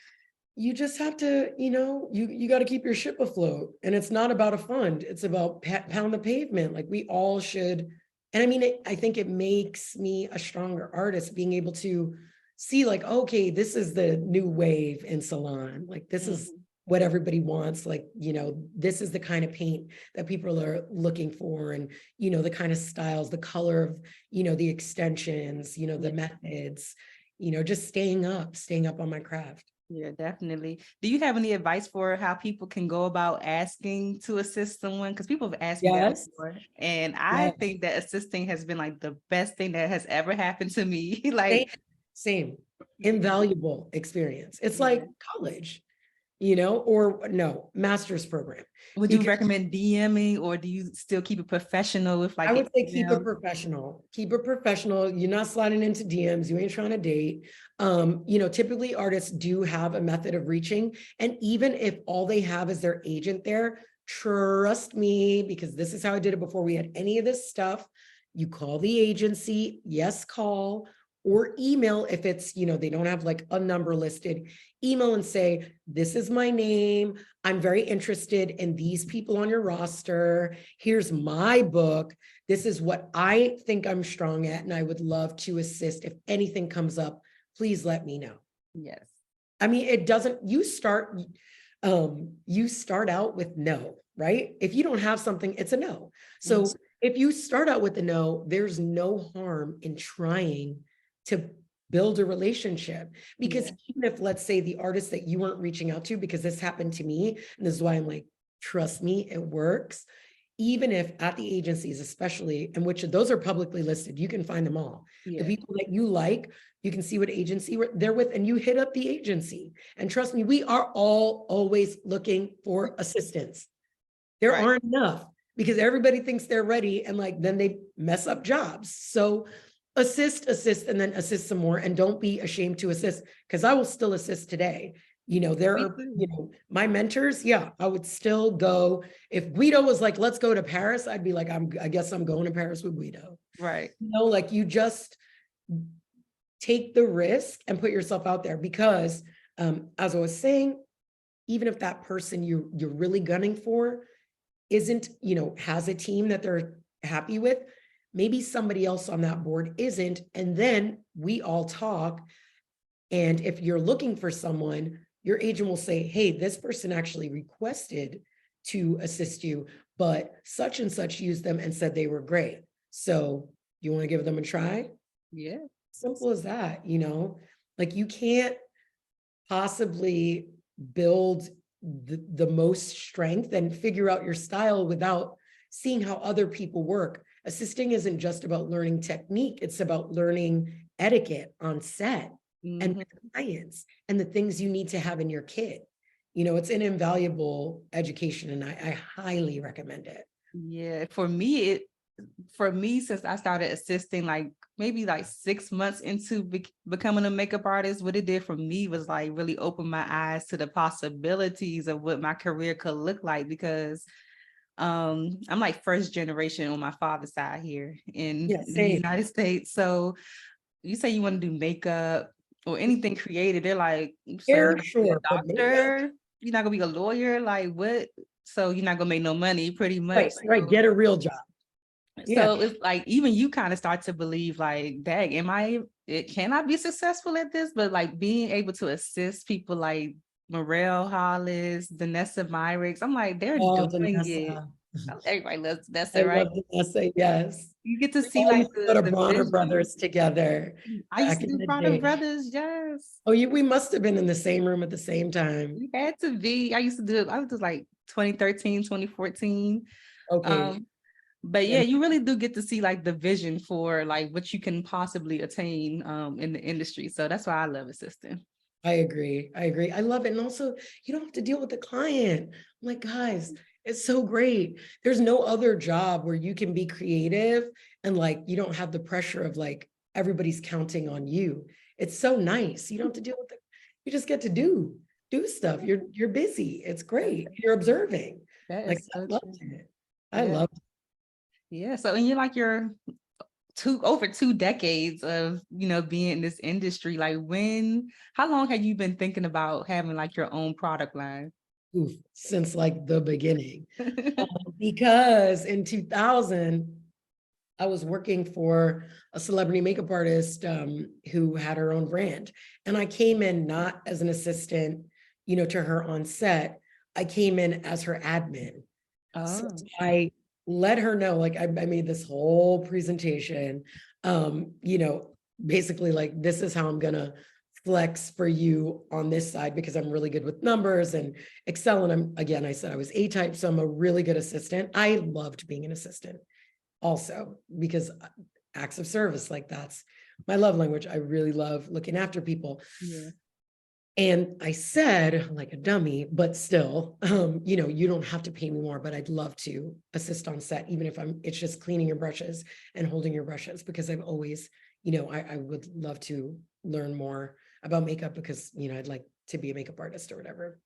You just have to, you know, you got to keep your ship afloat. And it's not about a fund. It's about pound the pavement. Like, we all should. And I mean, I think it makes me a stronger artist, being able to see like, okay, this is the new wave in salon. Like, this is what everybody wants. Like, you know, this is the kind of paint that people are looking for. And, you know, the kind of styles, the color of, you know, the extensions, you know, the methods, you know, just staying up on my craft. Yeah, definitely. Do you have any advice for how people can go about asking to assist someone? Because people have asked me that before. And I think that assisting has been like the best thing that has ever happened to me. Like, same. Invaluable experience. It's like college, you know, or no, master's program. Would you recommend DMing, or do you still keep it professional with like? I would say keep it professional. Keep it professional. You're not sliding into DMs. You ain't trying to date. You know, typically artists do have a method of reaching. And even if all they have is their agent there, trust me, because this is how I did it before we had any of this stuff. You call the agency, yes, call, or email if it's, you know, they don't have like a number listed, email and say, this is my name. I'm very interested in these people on your roster. Here's my book. This is what I think I'm strong at, and I would love to assist. If anything comes up, please let me know. Yes. I mean, it doesn't, you start out with no, right? If you don't have something, it's a no. So if you start out with a no, there's no harm in trying to build a relationship. Because even if, let's say, the artist that you weren't reaching out to, because this happened to me, and this is why I'm like, trust me, it works. Even if at the agencies, especially, and which those are publicly listed, you can find them all. The people that you like, you can see what agency they're with, and you hit up the agency. And trust me, we are all always looking for assistance. There aren't enough, because everybody thinks they're ready, and like, then they mess up jobs. So assist, and then assist some more, and don't be ashamed to assist, because I will still assist today. You know, there are, you know, my mentors. Yeah, I would still go. If Guido was like, let's go to Paris, I'd be like, I guess I'm going to Paris with Guido. Right. You know, like, you just take the risk and put yourself out there, because as I was saying, even if that person you're really gunning for isn't, you know, has a team that they're happy with, maybe somebody else on that board isn't, and then we all talk. And if you're looking for someone, your agent will say, hey, this person actually requested to assist you, but such and such used them and said they were great. So you want to give them a try? Yeah. Simple as that, you know, like, you can't possibly build the most strength and figure out your style without seeing how other people work. Assisting isn't just about learning technique, it's about learning etiquette on set and with clients and the things you need to have in your kit. You know, it's an invaluable education, and I highly recommend it. Yeah, for me, since I started assisting like maybe like 6 months into becoming a makeup artist, what it did for me was like really open my eyes to the possibilities of what my career could look like, because I'm like first generation on my father's side here in the United States. So you say you want to do makeup or anything creative, they're like, so you're Hair, not gonna be sure, a but makeup, doctor, you're not gonna be a lawyer, like what? So you're not gonna make no money, pretty much. right, get a real job. Yeah, So it's like even you kind of start to believe like, dang, can I be successful at this? But like being able to assist people like Morel Hollis, Vanessa Myrick, I'm like, they're oh, doing it. Vanessa. Everybody loves I Vanessa, right? love Vanessa, yes. You get to We see all like used to go to the Bronner vision. Brothers together I used back to in do the Bronner day. Brothers, yes. Oh, we must have been in the same room at the same time. You had to be. I was just like 2013, 2014. Okay. But yeah, And you really do get to see like the vision for like what you can possibly attain in the industry. So that's why I love assisting. I agree. I agree. I love it. And also, you don't have to deal with the client. I'm like, guys, it's so great. There's no other job where you can be creative and like you don't have the pressure of like everybody's counting on you. It's so nice. You don't have to deal with it. You just get to do stuff. You're busy. It's great. You're observing. That Like is I so loved true. it. I Yeah. loved it. Yeah. So and you're like you're over 2 decades of being in this industry. Like how long have you been thinking about having like your own product line? Oof, since like the beginning. Because in 2000, I was working for a celebrity makeup artist who had her own brand. And I came in not as an assistant, to her on set. I came in as her admin. So Oh, I let her know, like I made this whole presentation, basically like, this is how I'm gonna flex for you on this side because I'm really good with numbers and Excel. And I said I was A-type, so I'm a really good assistant. I loved being an assistant also because acts of service, like that's my love language. I really love looking after people. yeah. And I said, like a dummy, but still, you don't have to pay me more, but I'd love to assist on set, even if it's just cleaning your brushes and holding your brushes, because I've always, I would love to learn more about makeup because, I'd like to be a makeup artist or whatever.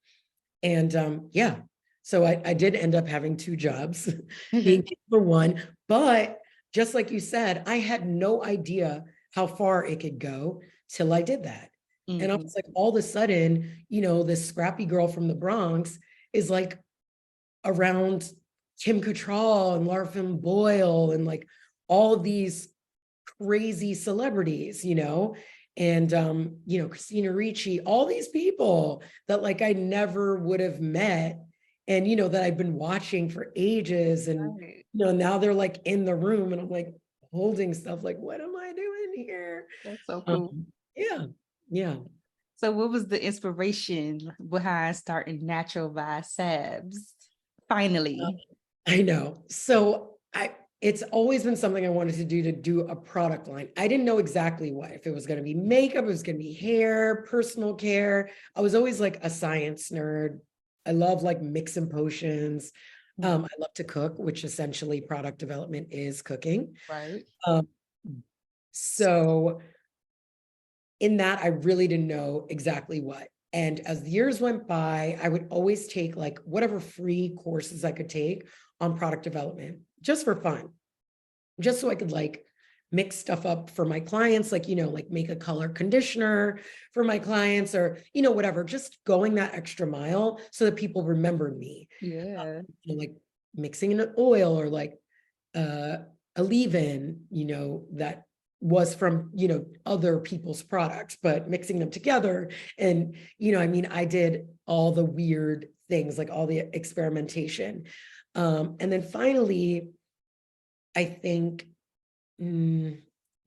And yeah, so I did end up having 2 jobs, being paid for one, but just like you said, I had no idea how far it could go till I did that. And I was like, all of a sudden, this scrappy girl from the Bronx is like around Kim Cattrall and Laura Flynn Boyle and like all these crazy celebrities, and Christina Ricci, all these people that like I never would have met and that I've been watching for ages. And Right. now they're like in the room and I'm like holding stuff like, what am I doing here? That's so cool. Yeah. Yeah. So what was the inspiration behind starting NTRL By Sabs? Finally. I know. So it's always been something I wanted to do a product line. I didn't know exactly what, if it was going to be makeup, it was going to be hair, personal care. I was always like a science nerd. I love like mixing potions. I love to cook, which essentially product development is cooking. Right. So in that, I really didn't know exactly what. And as the years went by, I would always take like whatever free courses I could take on product development, just for fun, just so I could like mix stuff up for my clients, like, like make a color conditioner for my clients or, whatever, just going that extra mile so that people remembered me. Yeah. Like mixing in an oil or like a leave-in, that was from, other people's products, but mixing them together. And, I did all the weird things, like all the experimentation. And then finally, I think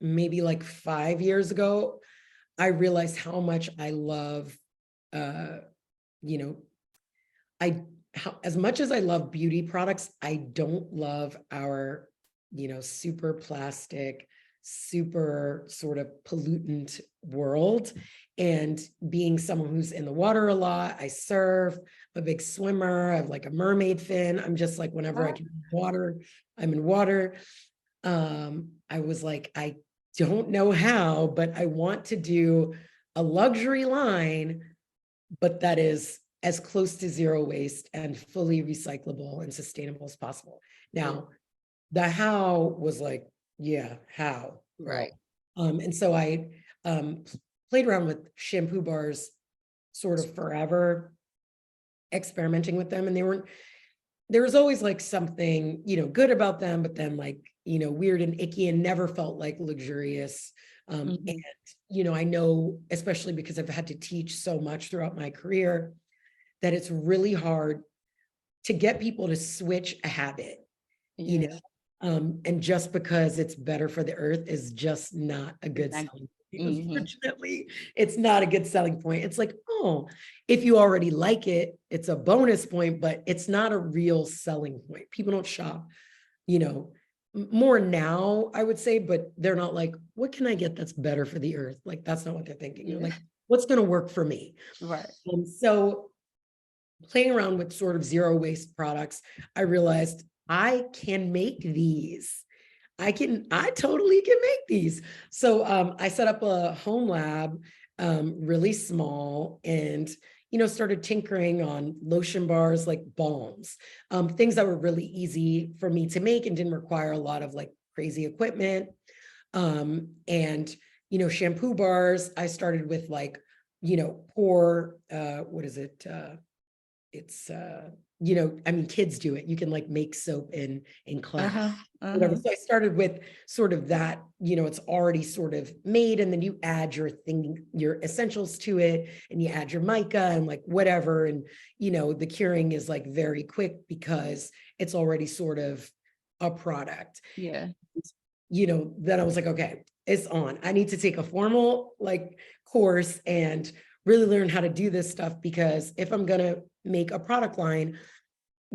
maybe like 5 years ago, I realized how much I love, as much as I love beauty products, I don't love our super plastic, super sort of pollutant world. And being someone who's in the water a lot, I surf, I'm a big swimmer, I have like a mermaid fin. I'm just like, whenever I can water, I'm in water. I was like, I don't know how, but I want to do a luxury line, but that is as close to zero waste and fully recyclable and sustainable as possible. Now, the how was like, yeah, how? Right. And so I played around with shampoo bars sort of forever, experimenting with them. And there was always like something, good about them, but then like, weird and icky and never felt like luxurious. And, I know, especially because I've had to teach so much throughout my career, that it's really hard to get people to switch a habit, and just because it's better for the earth is just not a good selling point. Unfortunately, it's not a good selling point. It's like, oh, if you already like it, it's a bonus point, but it's not a real selling point. People don't shop, more now, I would say, but they're not like, what can I get that's better for the earth? Like, that's not what they're thinking. They're like, what's going to work for me? Right. And so playing around with sort of zero waste products, I realized I can make these. I totally can make these. So I set up a home lab, really small, and started tinkering on lotion bars, like balms, things that were really easy for me to make and didn't require a lot of like crazy equipment. And shampoo bars, I started with like, pour, what is it? It's I mean, kids do it. You can like make soap in class. Whatever. So I started with sort of that, it's already sort of made, and then you add your essentials to it, and you add your mica and like whatever. And, the curing is like very quick because it's already sort of a product. Yeah. Then I was like, okay, it's on. I need to take a formal like course and really learn how to do this stuff, because if I'm going to make a product line,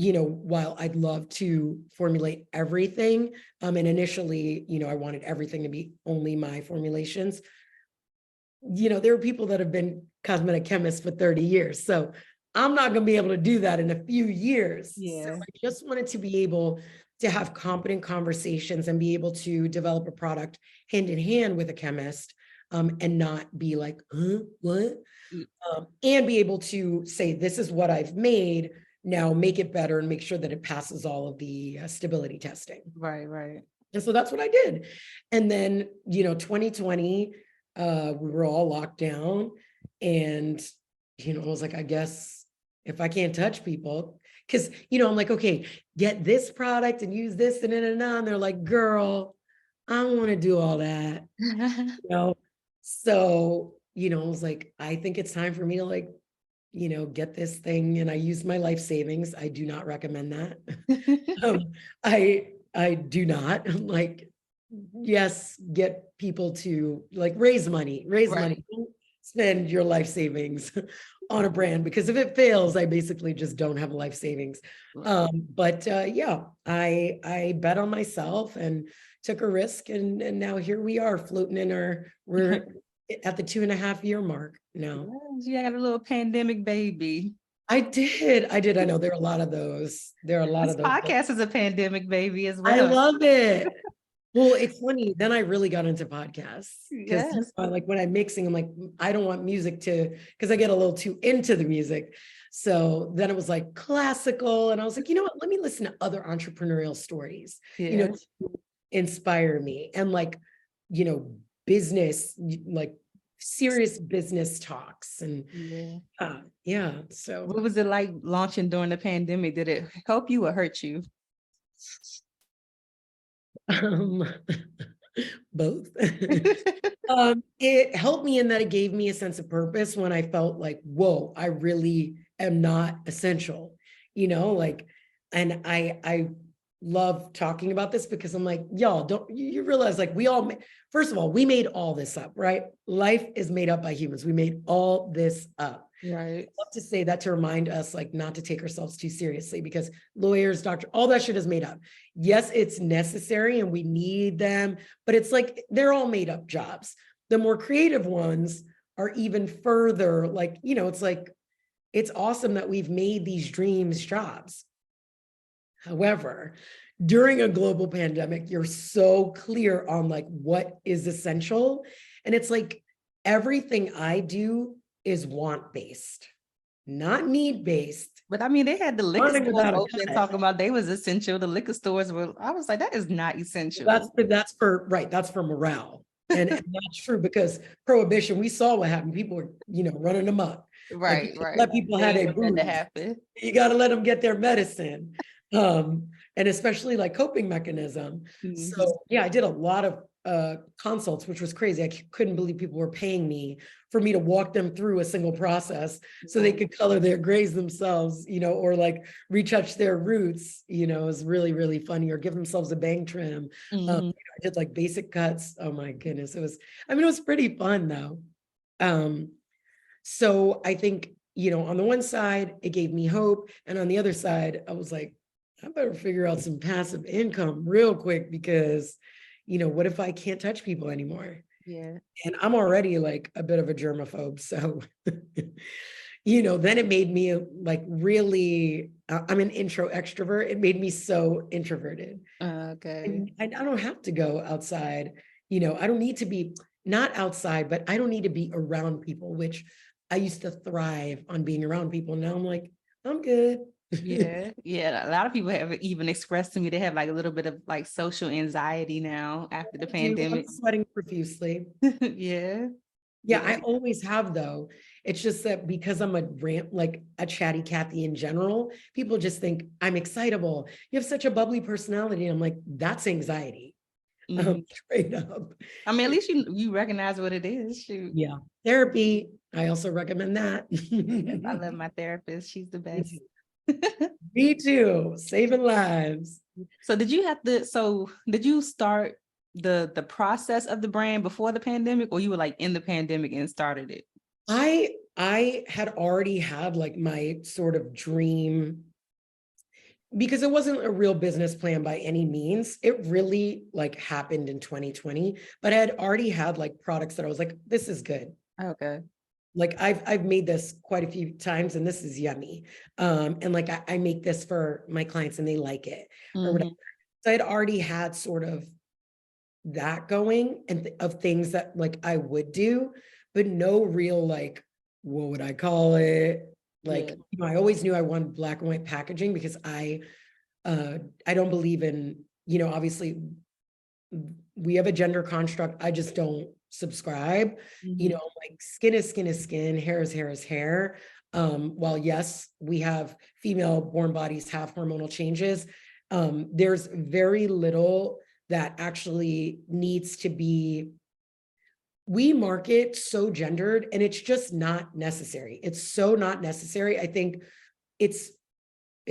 while I'd love to formulate everything, and initially, I wanted everything to be only my formulations. There are people that have been cosmetic chemists for 30 years. So I'm not going to be able to do that in a few years. Yeah. So I just wanted to be able to have competent conversations and be able to develop a product hand in hand with a chemist, and not be like, what? And be able to say, this is what I've made, now make it better and make sure that it passes all of the stability testing. Right. And so that's what I did. And then, 2020, we were all locked down, and, I was like, I guess if I can't touch people, because, I'm like, okay, get this product and use this and they're like, girl, I don't want to do all that. So, I was like, I think it's time for me to like, get this thing. And I used my life savings. I do not recommend that. I do not like, yes, get people to like raise money, Don't spend your life savings on a brand, because if it fails, I basically just don't have life savings. But yeah, I bet on myself and took a risk, and now here we are floating we're at the 2.5 year mark now. You got a little pandemic baby. I did. I know there are a lot of those. There are a lot of those. Podcast is a pandemic baby as well. I love it. Well, it's funny. Then I really got into podcasts, because like when I'm mixing, I'm like, I don't want music because I get a little too into the music. So then it was like classical, and I was like, you know what? Let me listen to other entrepreneurial stories, to inspire me, and like, business, like serious business talks, and so what was it like launching during the pandemic? Did it help you or hurt you? Both. It helped me in that it gave me a sense of purpose when I felt like, whoa, I really am not essential, like, and I love talking about this because I'm like, y'all, don't you realize like first of all, we made all this up, right? Life is made up by humans. We made all this up. Right. I love to say that to remind us like not to take ourselves too seriously because lawyers, doctors, all that shit is made up. Yes, it's necessary and we need them, but it's like they're all made up jobs. The more creative ones are even further like, it's like, it's awesome that we've made these dreams jobs. However, during a global pandemic, you're so clear on like what is essential. And it's like everything I do is want-based, not need-based. But I mean, they had the liquor Wanting stores without a open cut. talking about they was essential. The liquor stores were, I was like, that is not essential. That's for morale. And that's true because prohibition, we saw what happened. People were, running amok. Right, Like, right. let people have their booze. You got to let them get their medicine. And especially like coping mechanism. So yeah, I did a lot of consults, which was crazy. I couldn't believe people were paying me for me to walk them through a single process so they could color their grays themselves, or like retouch their roots, it was really, really funny, or give themselves a bang trim. I did like basic cuts. Oh my goodness. It was pretty fun though. So I think, on the one side, it gave me hope. And on the other side, I was like, I better figure out some passive income real quick because, what if I can't touch people anymore? Yeah. And I'm already like a bit of a germaphobe. So, then it made me like really, I'm an intro extrovert. It made me so introverted. Okay. I don't have to go outside. I don't need to be not outside, but I don't need to be around people, which I used to thrive on being around people. Now I'm like, I'm good. Yeah. A lot of people have even expressed to me they have like a little bit of like social anxiety now after the pandemic. I'm sweating profusely. Yeah. Yeah, I always have though. It's just that because I'm like a chatty Cathy in general, people just think I'm excitable. You have such a bubbly personality. I'm like, that's anxiety. Straight up. I mean, at least you recognize what it is. Shoot. Yeah. Therapy. I also recommend that. I love my therapist. She's the best. Me too. Saving lives. So did you start the process of the brand before the pandemic, or you were like in the pandemic and started it? I had already had like my sort of dream, because it wasn't a real business plan by any means. It really like happened in 2020, but I had already had like products that I was like, this is good. Okay. Like I've made this quite a few times and this is yummy. And like I make this for my clients and they like it or whatever. So I'd already had sort of that going and of things that like I would do, but no real like, what would I call it? Like, I always knew I wanted black and white packaging because I don't believe in, obviously we have a gender construct. I just don't subscribe, like skin is skin is skin, hair is hair is hair. While yes, we have female born bodies have hormonal changes, there's very little that actually needs to be, we market so gendered and it's just not necessary. It's so not necessary. I think it's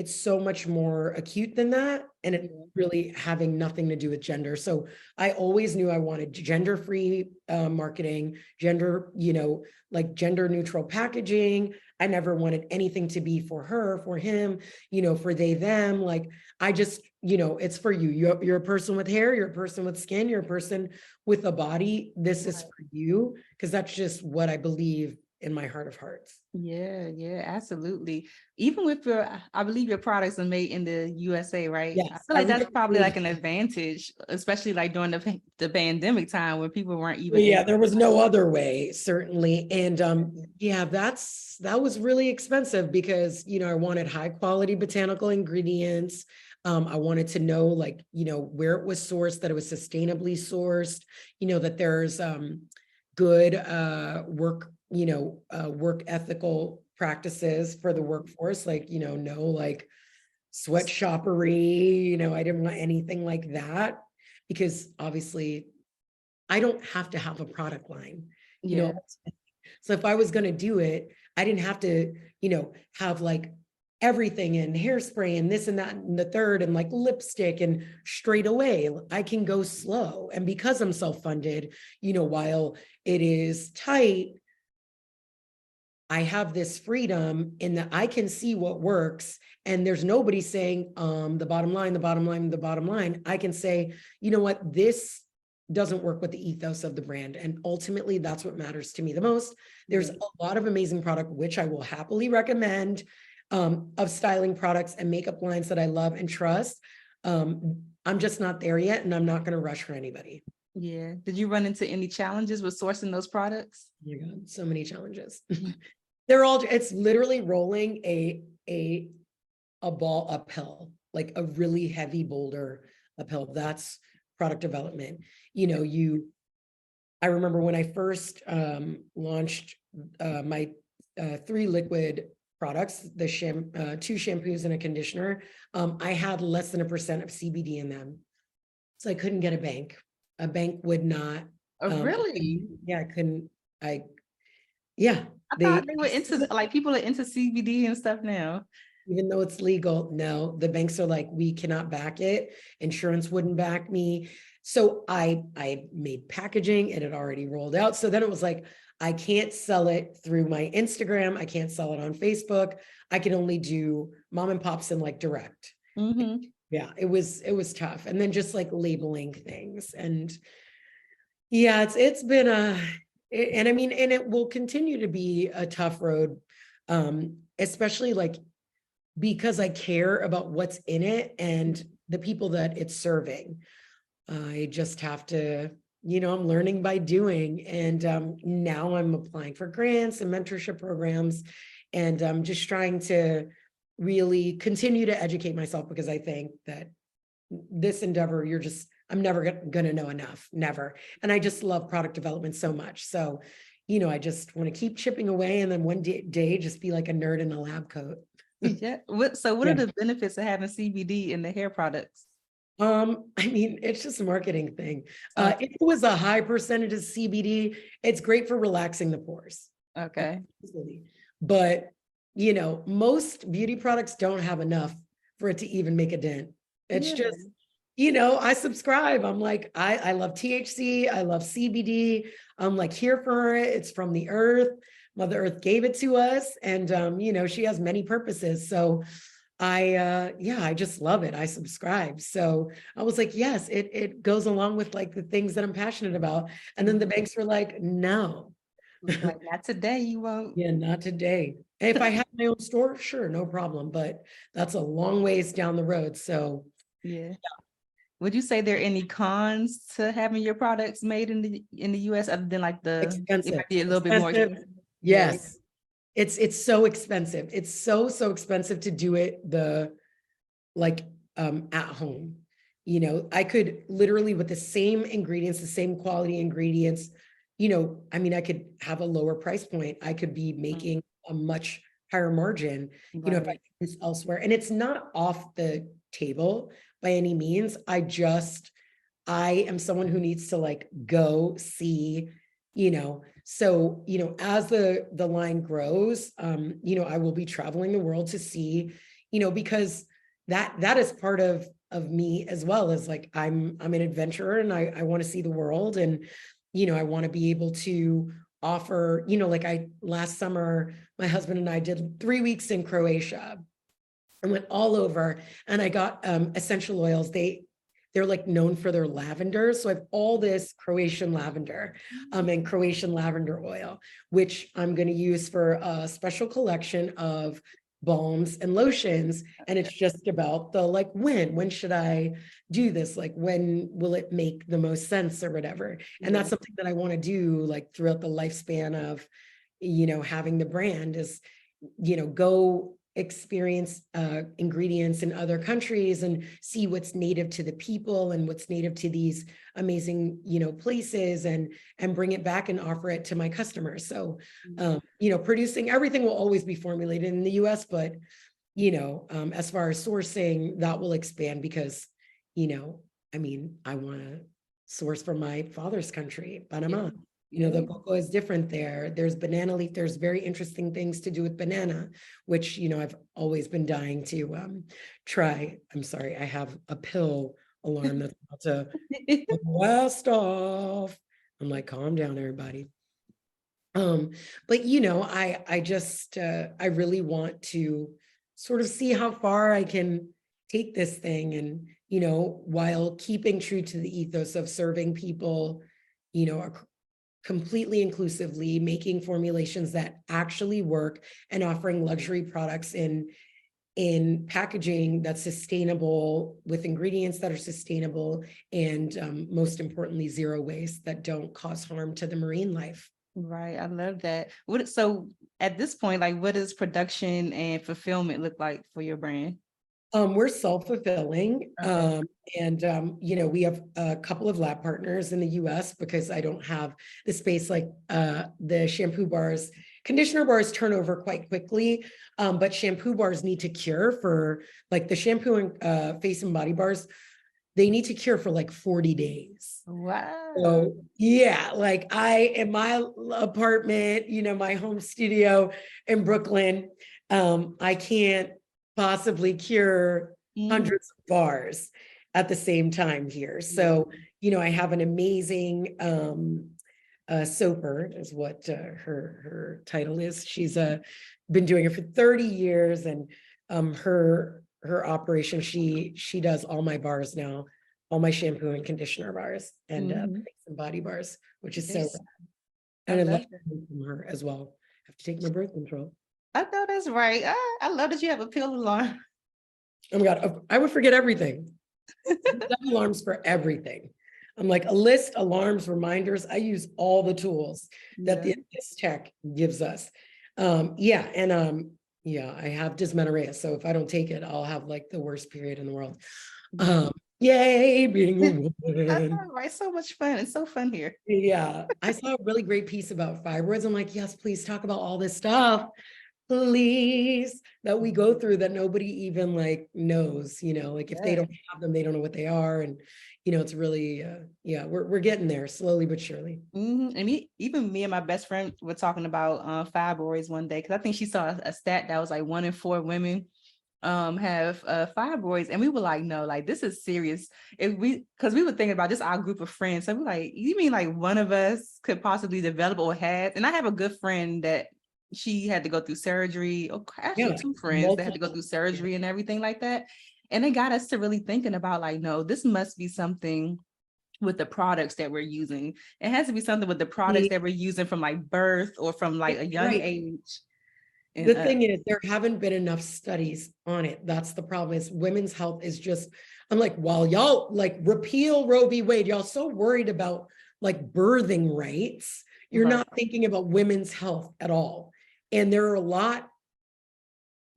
so much more acute than that. And it really having nothing to do with gender. So I always knew I wanted gender-free marketing, like gender neutral packaging. I never wanted anything to be for her, for him, for they, them. Like, I just, it's for you. You're a person with hair, you're a person with skin, you're a person with a body. This is for you. Because that's just what I believe in my heart of hearts. Yeah, absolutely. Even with I believe your products are made in the USA, right? Yes, I feel like that's probably like an advantage, especially like during the pandemic time when people weren't even. Yeah, there was no other way, certainly. And yeah, that was really expensive because, I wanted high quality botanical ingredients. I wanted to know like, where it was sourced, that it was sustainably sourced, that there's good work, work ethical practices for the workforce, like, no like sweatshoppery, I didn't want anything like that because obviously I don't have to have a product line, So if I was going to do it, I didn't have to, have like everything and hairspray and this and that and the third and like lipstick, and straight away I can go slow. And because I'm self-funded, while it is tight, I have this freedom in that I can see what works, and there's nobody saying the bottom line, the bottom line, the bottom line. I can say, you know what, this doesn't work with the ethos of the brand. And ultimately that's what matters to me the most. There's a lot of amazing product, which I will happily recommend, of styling products and makeup lines that I love and trust. I'm just not there yet, and I'm not going to rush for anybody. Yeah. Did you run into any challenges with sourcing those products? Oh my God, so many challenges. It's literally rolling a ball uphill, like a really heavy boulder uphill. That's product development. I remember when I first launched my 3 liquid products, the 2 shampoos and a conditioner, I had less than 1% of CBD in them. So I couldn't get a bank. A bank would not. Oh, really? Yeah, I couldn't. I thought they were into, like, people are into CBD and stuff now. Even though it's legal, no, the banks are like, we cannot back it. Insurance wouldn't back me. So I made packaging, it had already rolled out. So then it was like, I can't sell it through my Instagram. I can't sell it on Facebook. I can only do mom and pops and like direct. Mm-hmm. Yeah, it was tough. And then just like labeling things. And yeah, it's been and it will continue to be a tough road, especially like, because I care about what's in it and the people that it's serving. I just have to, I'm learning by doing. And now I'm applying for grants and mentorship programs. And I'm just trying to really continue to educate myself, because I think that this endeavor, I'm never going to know enough, never. And I just love product development so much. So, I just want to keep chipping away, and then one day just be like a nerd in a lab coat. Yeah. What are the benefits of having CBD in the hair products? It's just a marketing thing. If it was a high percentage of CBD, it's great for relaxing the pores. Okay. But, most beauty products don't have enough for it to even make a dent. It's just, I subscribe. I'm like, I love THC. I love CBD. I'm like here for it. It's from the earth. Mother Earth gave it to us. And, she has many purposes. So I just love it. I subscribe. So I was like, yes, it goes along with like the things that I'm passionate about. And then the banks were like, no. Like, not today, you won't. Yeah, not today. If I had my own store, sure, no problem. But that's a long ways down the road. So yeah. Would you say there are any cons to having your products made in the US, other than like expensive. It might be a little bit more expensive? Yes. Yeah. It's so expensive. It's so expensive to do it at home. I could literally, with the same ingredients, the same quality ingredients, I could have a lower price point. I could be making a much higher margin, if I do this elsewhere. And it's not off the table by any means. I am someone who needs to like go see, so, as the line grows, I will be traveling the world to see, because that is part of me, as well as like, I'm an adventurer, and I want to see the world. And, I want to be able to offer, last summer, my husband and I did 3 weeks in Croatia. I went all over, and I got essential oils. They're like known for their lavender. So I have all this Croatian lavender and Croatian lavender oil, which I'm going to use for a special collection of balms and lotions. And it's just about the like, when should I do this? Like, when will it make the most sense or whatever? And that's something that I want to do like throughout the lifespan of, having the brand, is, go experience ingredients in other countries and see what's native to the people and what's native to these amazing, places, and bring it back and offer it to my customers. So, producing everything will always be formulated in the US, but, as far as sourcing, that will expand, because, I want to source from my father's country, Panama. You know, the cocoa is different there. There's banana leaf. There's very interesting things to do with banana, which, you know, I've always been dying to try. I'm sorry, I have a pill alarm that's about to blast off. I'm like, calm down, everybody. But you know, I just I really want to sort of see how far I can take this thing, and you know, while keeping true to the ethos of serving people, you know, completely inclusively, making formulations that actually work, and offering luxury products in packaging that's sustainable, with ingredients that are sustainable, and most importantly, zero waste, that don't cause harm to the marine life. Right. I love that. So at this point, like what does production and fulfillment look like for your brand? We're self-fulfilling. Okay. You know, we have a couple of lab partners in the US, because I don't have the space like the shampoo bars. Conditioner bars turn over quite quickly, but shampoo bars need to cure for, like, the shampoo and face and body bars, they need to cure for like 40 days. Wow. So yeah, like in my apartment, you know, my home studio in Brooklyn, I can't possibly cure hundreds of bars at the same time here. So, you know, I have an amazing soaper is what her title is. She's been doing it for 30 years, and her operation, she does all my bars now, all my shampoo and conditioner bars, and face and body bars, which is so Yes. rad. And I love that. from her as well. I have to take my birth control. I know that's right. I love that you have a pill alarm. Oh my God, I would forget everything. I have alarms for everything. I'm like, a list, alarms, reminders. I use all the tools that this tech gives us. Yeah, and yeah, I have dysmenorrhea. So if I don't take it, I'll have like the worst period in the world. Yay, being a woman. Right, so much fun. It's so fun here. Yeah, I saw a really great piece about fibroids. I'm like, yes, please talk about all this stuff, please, that we go through that nobody even like knows, you know, like if they don't have them, they don't know what they are. And, you know, it's really, yeah, we're getting there slowly but surely. And even me and my best friend were talking about fibroids one day, because I think she saw a stat that was like 1 in 4 women have fibroids, and we were like, no, like this is serious. Because we were thinking about just our group of friends, so we're like, you mean like one of us could possibly develop or have? And I have a good friend that she had to go through surgery, or actually 2 friends that had to go through surgery and everything like that, and it got us to really thinking about like, no, this must be something with the products that we're using. It has to be something with the products that we're using from like birth or from like a young age. The thing is, there haven't been enough studies on it. That's the problem. Is women's health is just, I'm like, while y'all like repeal Roe v. Wade, y'all so worried about like birthing rights, you're not thinking about women's health at all. And there are a lot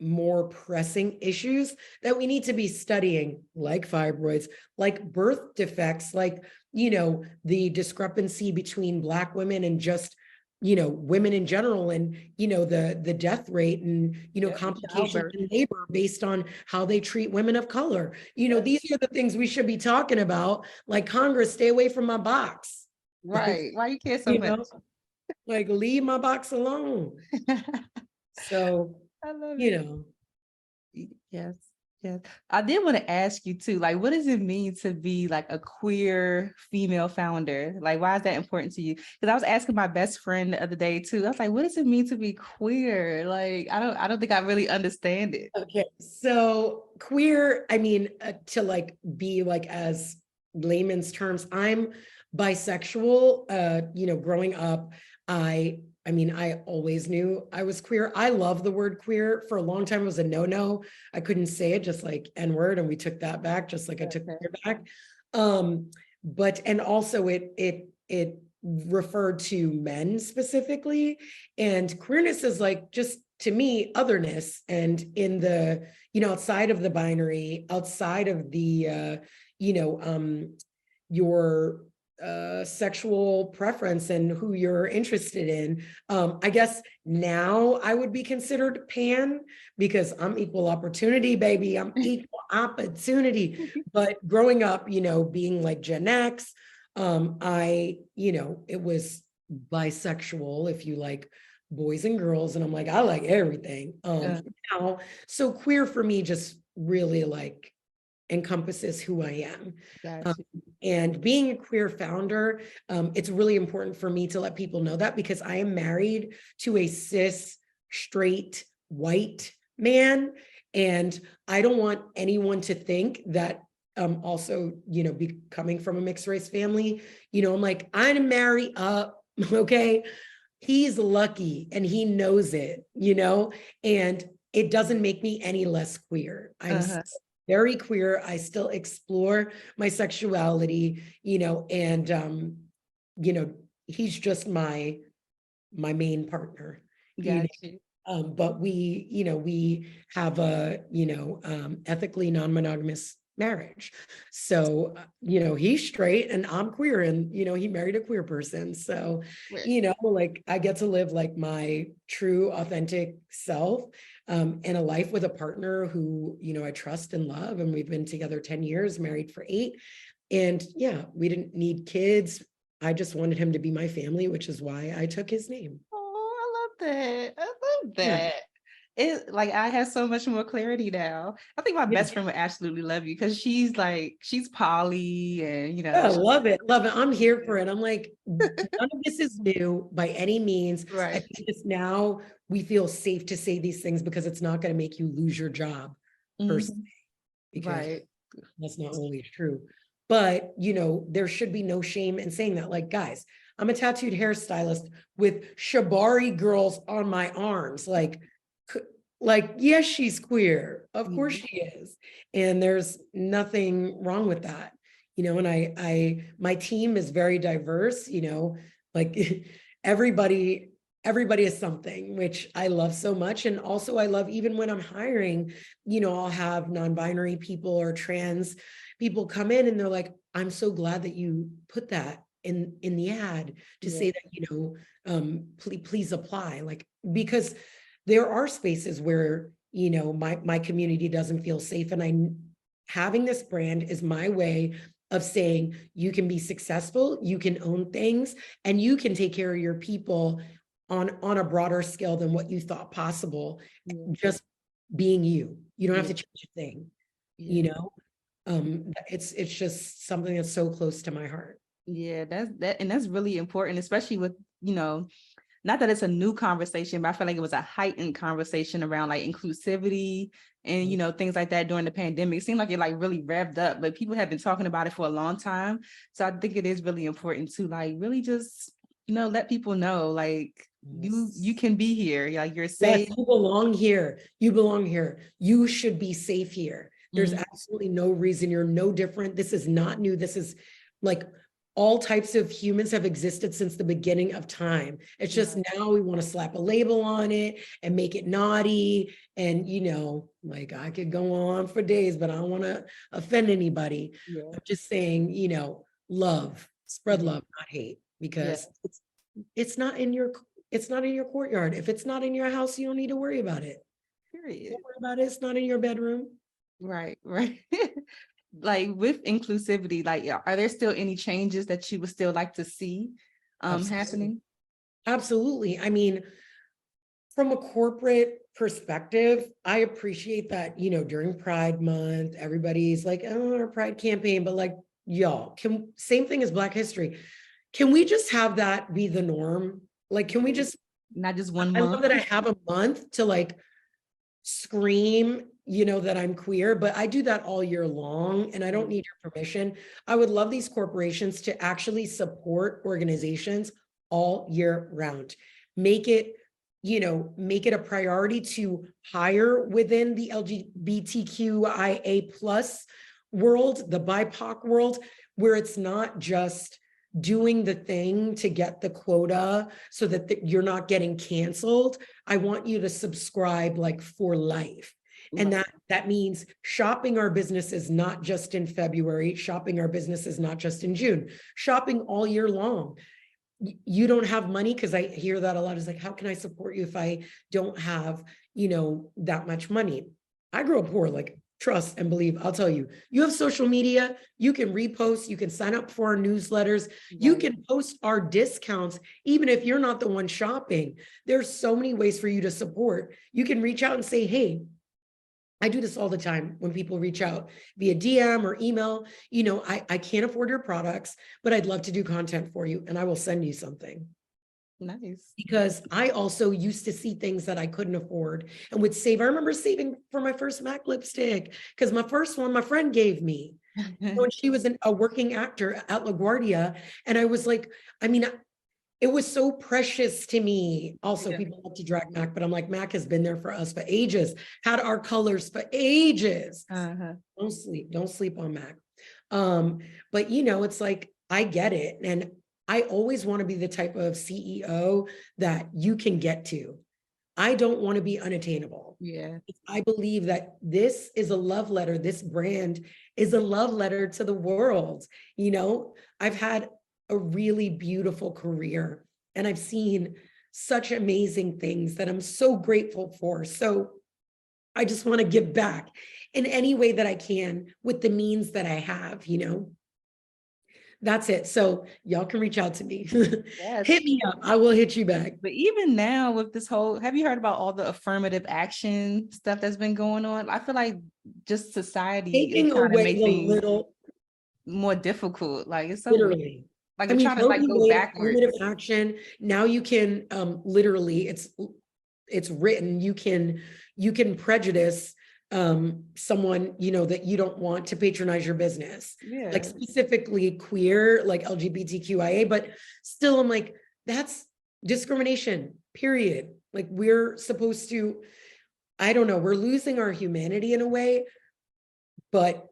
more pressing issues that we need to be studying, like fibroids, like birth defects, like, you know, the discrepancy between Black women and just, you know, women in general, and, you know, the death rate and, you know, complications in labor based on how they treat women of color. You know, these are the things we should be talking about. Like, Congress, stay away from my box. Right. Why you care so much? Know? Like, leave my box alone. So, I love you it. know. Yes. Yes. I did want to ask you too, like, what does it mean to be like a queer female founder? Like, why is that important to you? Because I was asking my best friend the other day too. I was like, what does it mean to be queer? Like, I don't think I really understand it. Okay. So queer, I mean, to like be like, as layman's terms, I'm bisexual. You know, growing up, I mean, I always knew I was queer. I love the word queer. For a long time, it was a no-no. I couldn't say it, just like N-word, and we took that back, just like I took it back. But, and also it referred to men specifically. And queerness is like, just to me, otherness. And in the, you know, outside of the binary, outside of the, you know, your sexual preference and who you're interested in. I guess now I would be considered pan, because I'm equal opportunity, baby. I'm equal opportunity. But growing up, you know, being like Gen X, you know, it was bisexual, if you like boys and girls, and I'm like, I like everything. Now, so queer for me just really like encompasses who I am. Gotcha. And being a queer founder, it's really important for me to let people know that, because I am married to a cis, straight, white man. And I don't want anyone to think that also, you know, be coming from a mixed race family, you know, I'm like, I'm married up, okay? He's lucky and he knows it, you know, and it doesn't make me any less queer. I'm very queer. I still explore my sexuality, you know, and you know, he's just my main partner. You know? Gotcha. But we, you know, we have a, you know, ethically non-monogamous marriage. So, you know, he's straight and I'm queer, and, you know, he married a queer person. So, Right. you know, like I get to live like my true authentic self, in a life with a partner who, you know, I trust and love. And we've been together 10 years, married for 8. And yeah, we didn't need kids. I just wanted him to be my family, which is why I took his name. Oh, I love that. I love Yeah. that. It like I have so much more clarity now. I think my Yeah. best friend would absolutely love you because she's poly and you Yeah, know. love it. Love it. I'm here for it. I'm like, none of this is new by any means. I Right. think just now we feel safe to say these things because it's not going to make you lose your job per se, Mhm. because Right. that's not always true. But, you know, there should be no shame in saying that. Like, guys, I'm a tattooed hairstylist with shibari girls on my arms. Like, yes, she's queer. Of course Mhm. she is. And there's nothing wrong with that. You know, and my team is very diverse, you know, like everybody, everybody is something, which I love so much. And also I love, even when I'm hiring, you know, I'll have non-binary people or trans people come in and they're like, I'm so glad that you put that in the ad to Yeah. say that, you know, please apply. Like, because there are spaces where, you know, my community doesn't feel safe, and having this brand is my way of saying you can be successful, you can own things, and you can take care of your people on a broader scale than what you thought possible. Yeah. Just being you. You don't have Yeah. to change a thing, you Yeah. know? It's just something that's so close to my heart. Yeah, that's really important, especially with, you know, not that it's a new conversation, but I feel like it was a heightened conversation around like inclusivity and, you know, things like that during the pandemic. It seemed like it like really revved up, but people have been talking about it for a long time. So I think it is really important to like really just, you know, let people know like you can be here, like you're Yes, safe. you belong here. You belong here. You should be safe here. There's Mhm. absolutely no reason. You're no different. This is not new. This is like all types of humans have existed since the beginning of time. It's just now we want to slap a label on it and make it naughty. And, you know, like I could go on for days, but I don't want to offend anybody. Yeah. I'm just saying, you know, love, spread love, not hate, Yeah. because it's not in your courtyard. If it's not in your house, you don't need to worry about it. Period. Don't worry about it. It's not in your bedroom. Right, right. Like with inclusivity, like are there still any changes that you would still like to see Absolutely. happening? Absolutely. I mean, from a corporate perspective, I appreciate that, you know, during Pride Month, everybody's like, oh, our Pride campaign, but like, y'all, same thing as Black History. Can we just have that be the norm? Like, can we just, Not just one I love month. that I have a month to like scream, you know, that I'm queer, but I do that all year long and I don't need your permission. I would love these corporations to actually support organizations all year round. Make it, you know, make it a priority to hire within the LGBTQIA plus world, the BIPOC world, where it's not just doing the thing to get the quota so that you're not getting canceled. I want you to subscribe like for life. And that means shopping our business is not just in February, shopping our business is not just in June, shopping all year long. You don't have money, because I hear that a lot, is like, how can I support you if I don't have, you know, that much money? I grew up poor. Like, trust and believe. I'll tell you, you have social media, you can repost, you can sign up for our newsletters, you can post our discounts, even if you're not the one shopping. There's so many ways for you to support. You can reach out and say, hey, I do this all the time when people reach out via DM or email, you know, I can't afford your products, but I'd love to do content for you and I will send you something. Nice. Because I also used to see things that I couldn't afford and would save. I remember saving for my first MAC lipstick because my first one, my friend gave me when she was a working actor at LaGuardia. And I was like, I mean, it was so precious to me. Also, people love to drag MAC, but I'm like, MAC has been there for us for ages, had our colors for ages. Don't sleep on MAC. But you know, it's like, I get it. And I always want to be the type of CEO that you can get to. I don't want to be unattainable. Yeah. I believe that this is a love letter. This brand is a love letter to the world. You know, I've had a really beautiful career and I've seen such amazing things that I'm so grateful for. So I just want to give back in any way that I can with the means that I have, you know. That's it. So y'all can reach out to me. Yes. Hit me up. I will hit you back. But even now with this whole, have you heard about all the affirmative action stuff that's been going on? I feel like just society Taking is trying to away make the things little, more difficult. Like it's so weird. literally. Like I they're mean, trying to like taking go away backwards. affirmative action. Now you can literally, it's written, you can prejudice someone, you know, that you don't want to patronize your business. Yeah. Like specifically queer, like LGBTQIA, but still I'm like, that's discrimination, period. Like we're supposed to, I don't know, we're losing our humanity in a way, but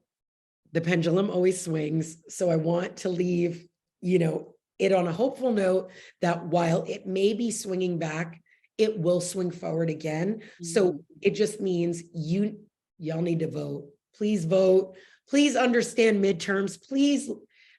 the pendulum always swings. So I want to leave, you know, it on a hopeful note that while it may be swinging back, it will swing forward again. So it just means y'all need to vote. Please vote. Please understand midterms. Please.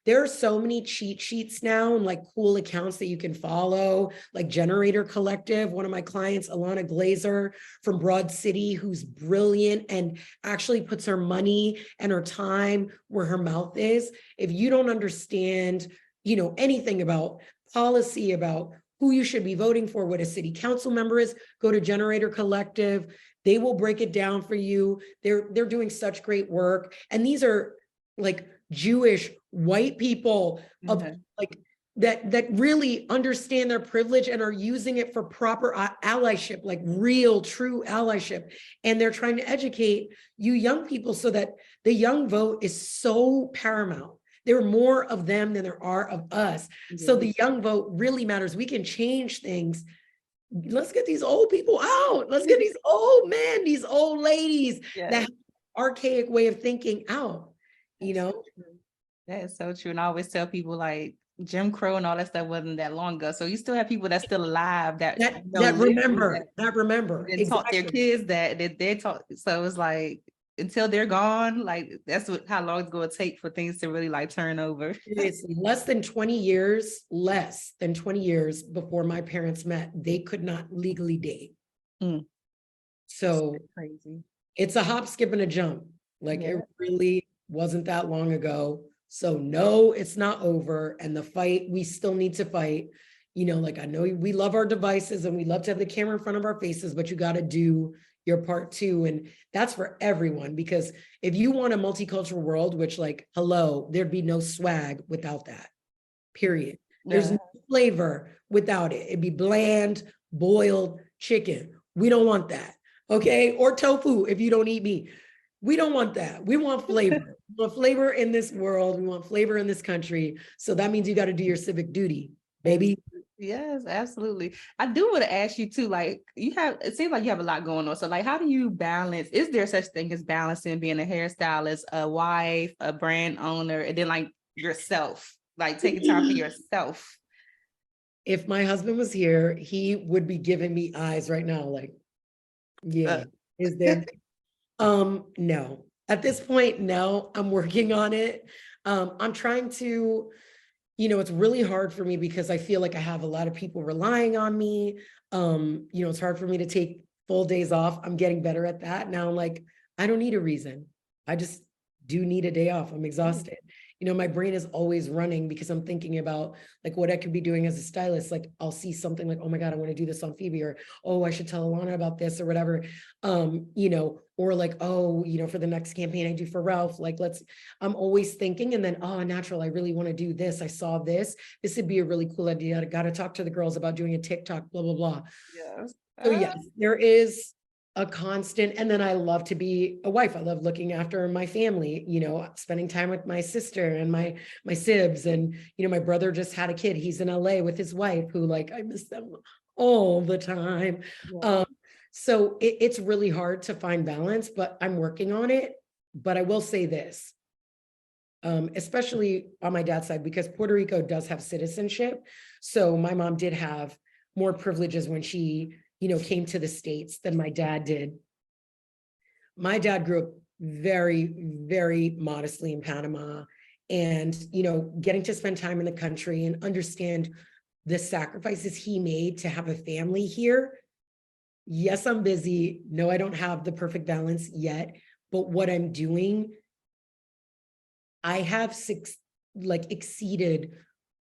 There are so many cheat sheets now and like cool accounts that you can follow, like Generator Collective. One of my clients, Alana Glazer from Broad City, who's brilliant and actually puts her money and her time where her mouth is. If you don't understand, you know, anything about policy, about who you should be voting for, what a city council member is, go to Generator Collective. They will break it down for you. They're doing such great work. And these are like Jewish white people of like that really understand their privilege and are using it for proper allyship, like real, true allyship. And they're trying to educate you young people so that the young vote is so paramount. There are more of them than there are of us. So the young vote really matters. We can change things. Let's get these old people out. Let's get these old men, these old ladies, that archaic way of thinking out, you know? That is so true. And I always tell people like Jim Crow and all that stuff wasn't that long ago. So you still have people that's still alive that remember and taught their kids that they taught. So it's like until they're gone, like that's how long it's going to take for things to really like turn over. It's less than 20 years before my parents met. They could not legally date. So crazy. It's a hop, skip, and a jump. Like it really wasn't that long ago. So no, it's not over. And the fight, we still need to fight. You know, like I know we love our devices and we love to have the camera in front of our faces, but you got to do your part too. And that's for everyone, because if you want a multicultural world, which like, hello, there'd be no swag without that, period. There's no flavor without it. It'd be bland, boiled chicken. We don't want that. Okay. Or tofu if you don't eat meat. We don't want that. We want flavor. We want flavor in this world. We want flavor in this country. So that means you got to do your civic duty, baby. Yes, absolutely. I do want to ask you too, like it seems like you have a lot going on. So like, how do you balance, is there such thing as balancing being a hairstylist, a wife, a brand owner, and then like yourself, like taking time for yourself? If my husband was here, he would be giving me eyes right now. Like, is there? No, at this point, no, I'm working on it. I'm trying to, you know, it's really hard for me because I feel like I have a lot of people relying on me. You know, it's hard for me to take full days off. I'm getting better at that. Now I'm like, I don't need a reason. I just do need a day off. I'm exhausted. You know, my brain is always running because I'm thinking about like what I could be doing as a stylist. Like I'll see something like, oh my God, I want to do this on Phoebe, or, oh, I should tell Alana about this or whatever. You know, or like, oh, you know, for the next campaign I do for Ralph, like I'm always thinking, and then, oh, natural, I really want to do this. I saw this. This would be a really cool idea. I got to talk to the girls about doing a TikTok, blah, blah, blah. Yes. So yes, there is a constant, and then I love to be a wife. I love looking after my family, you know, spending time with my sister and my sibs. And, you know, my brother just had a kid. He's in LA with his wife, who like, I miss them all the time. Yeah. So it's really hard to find balance, but I'm working on it. But I will say this, especially on my dad's side, because Puerto Rico does have citizenship. So my mom did have more privileges when she, you know, came to the States than my dad did. My dad grew up very, very modestly in Panama, and, you know, getting to spend time in the country and understand the sacrifices he made to have a family here. Yes, I'm busy. No, I don't have the perfect balance yet, but what I'm doing, I have exceeded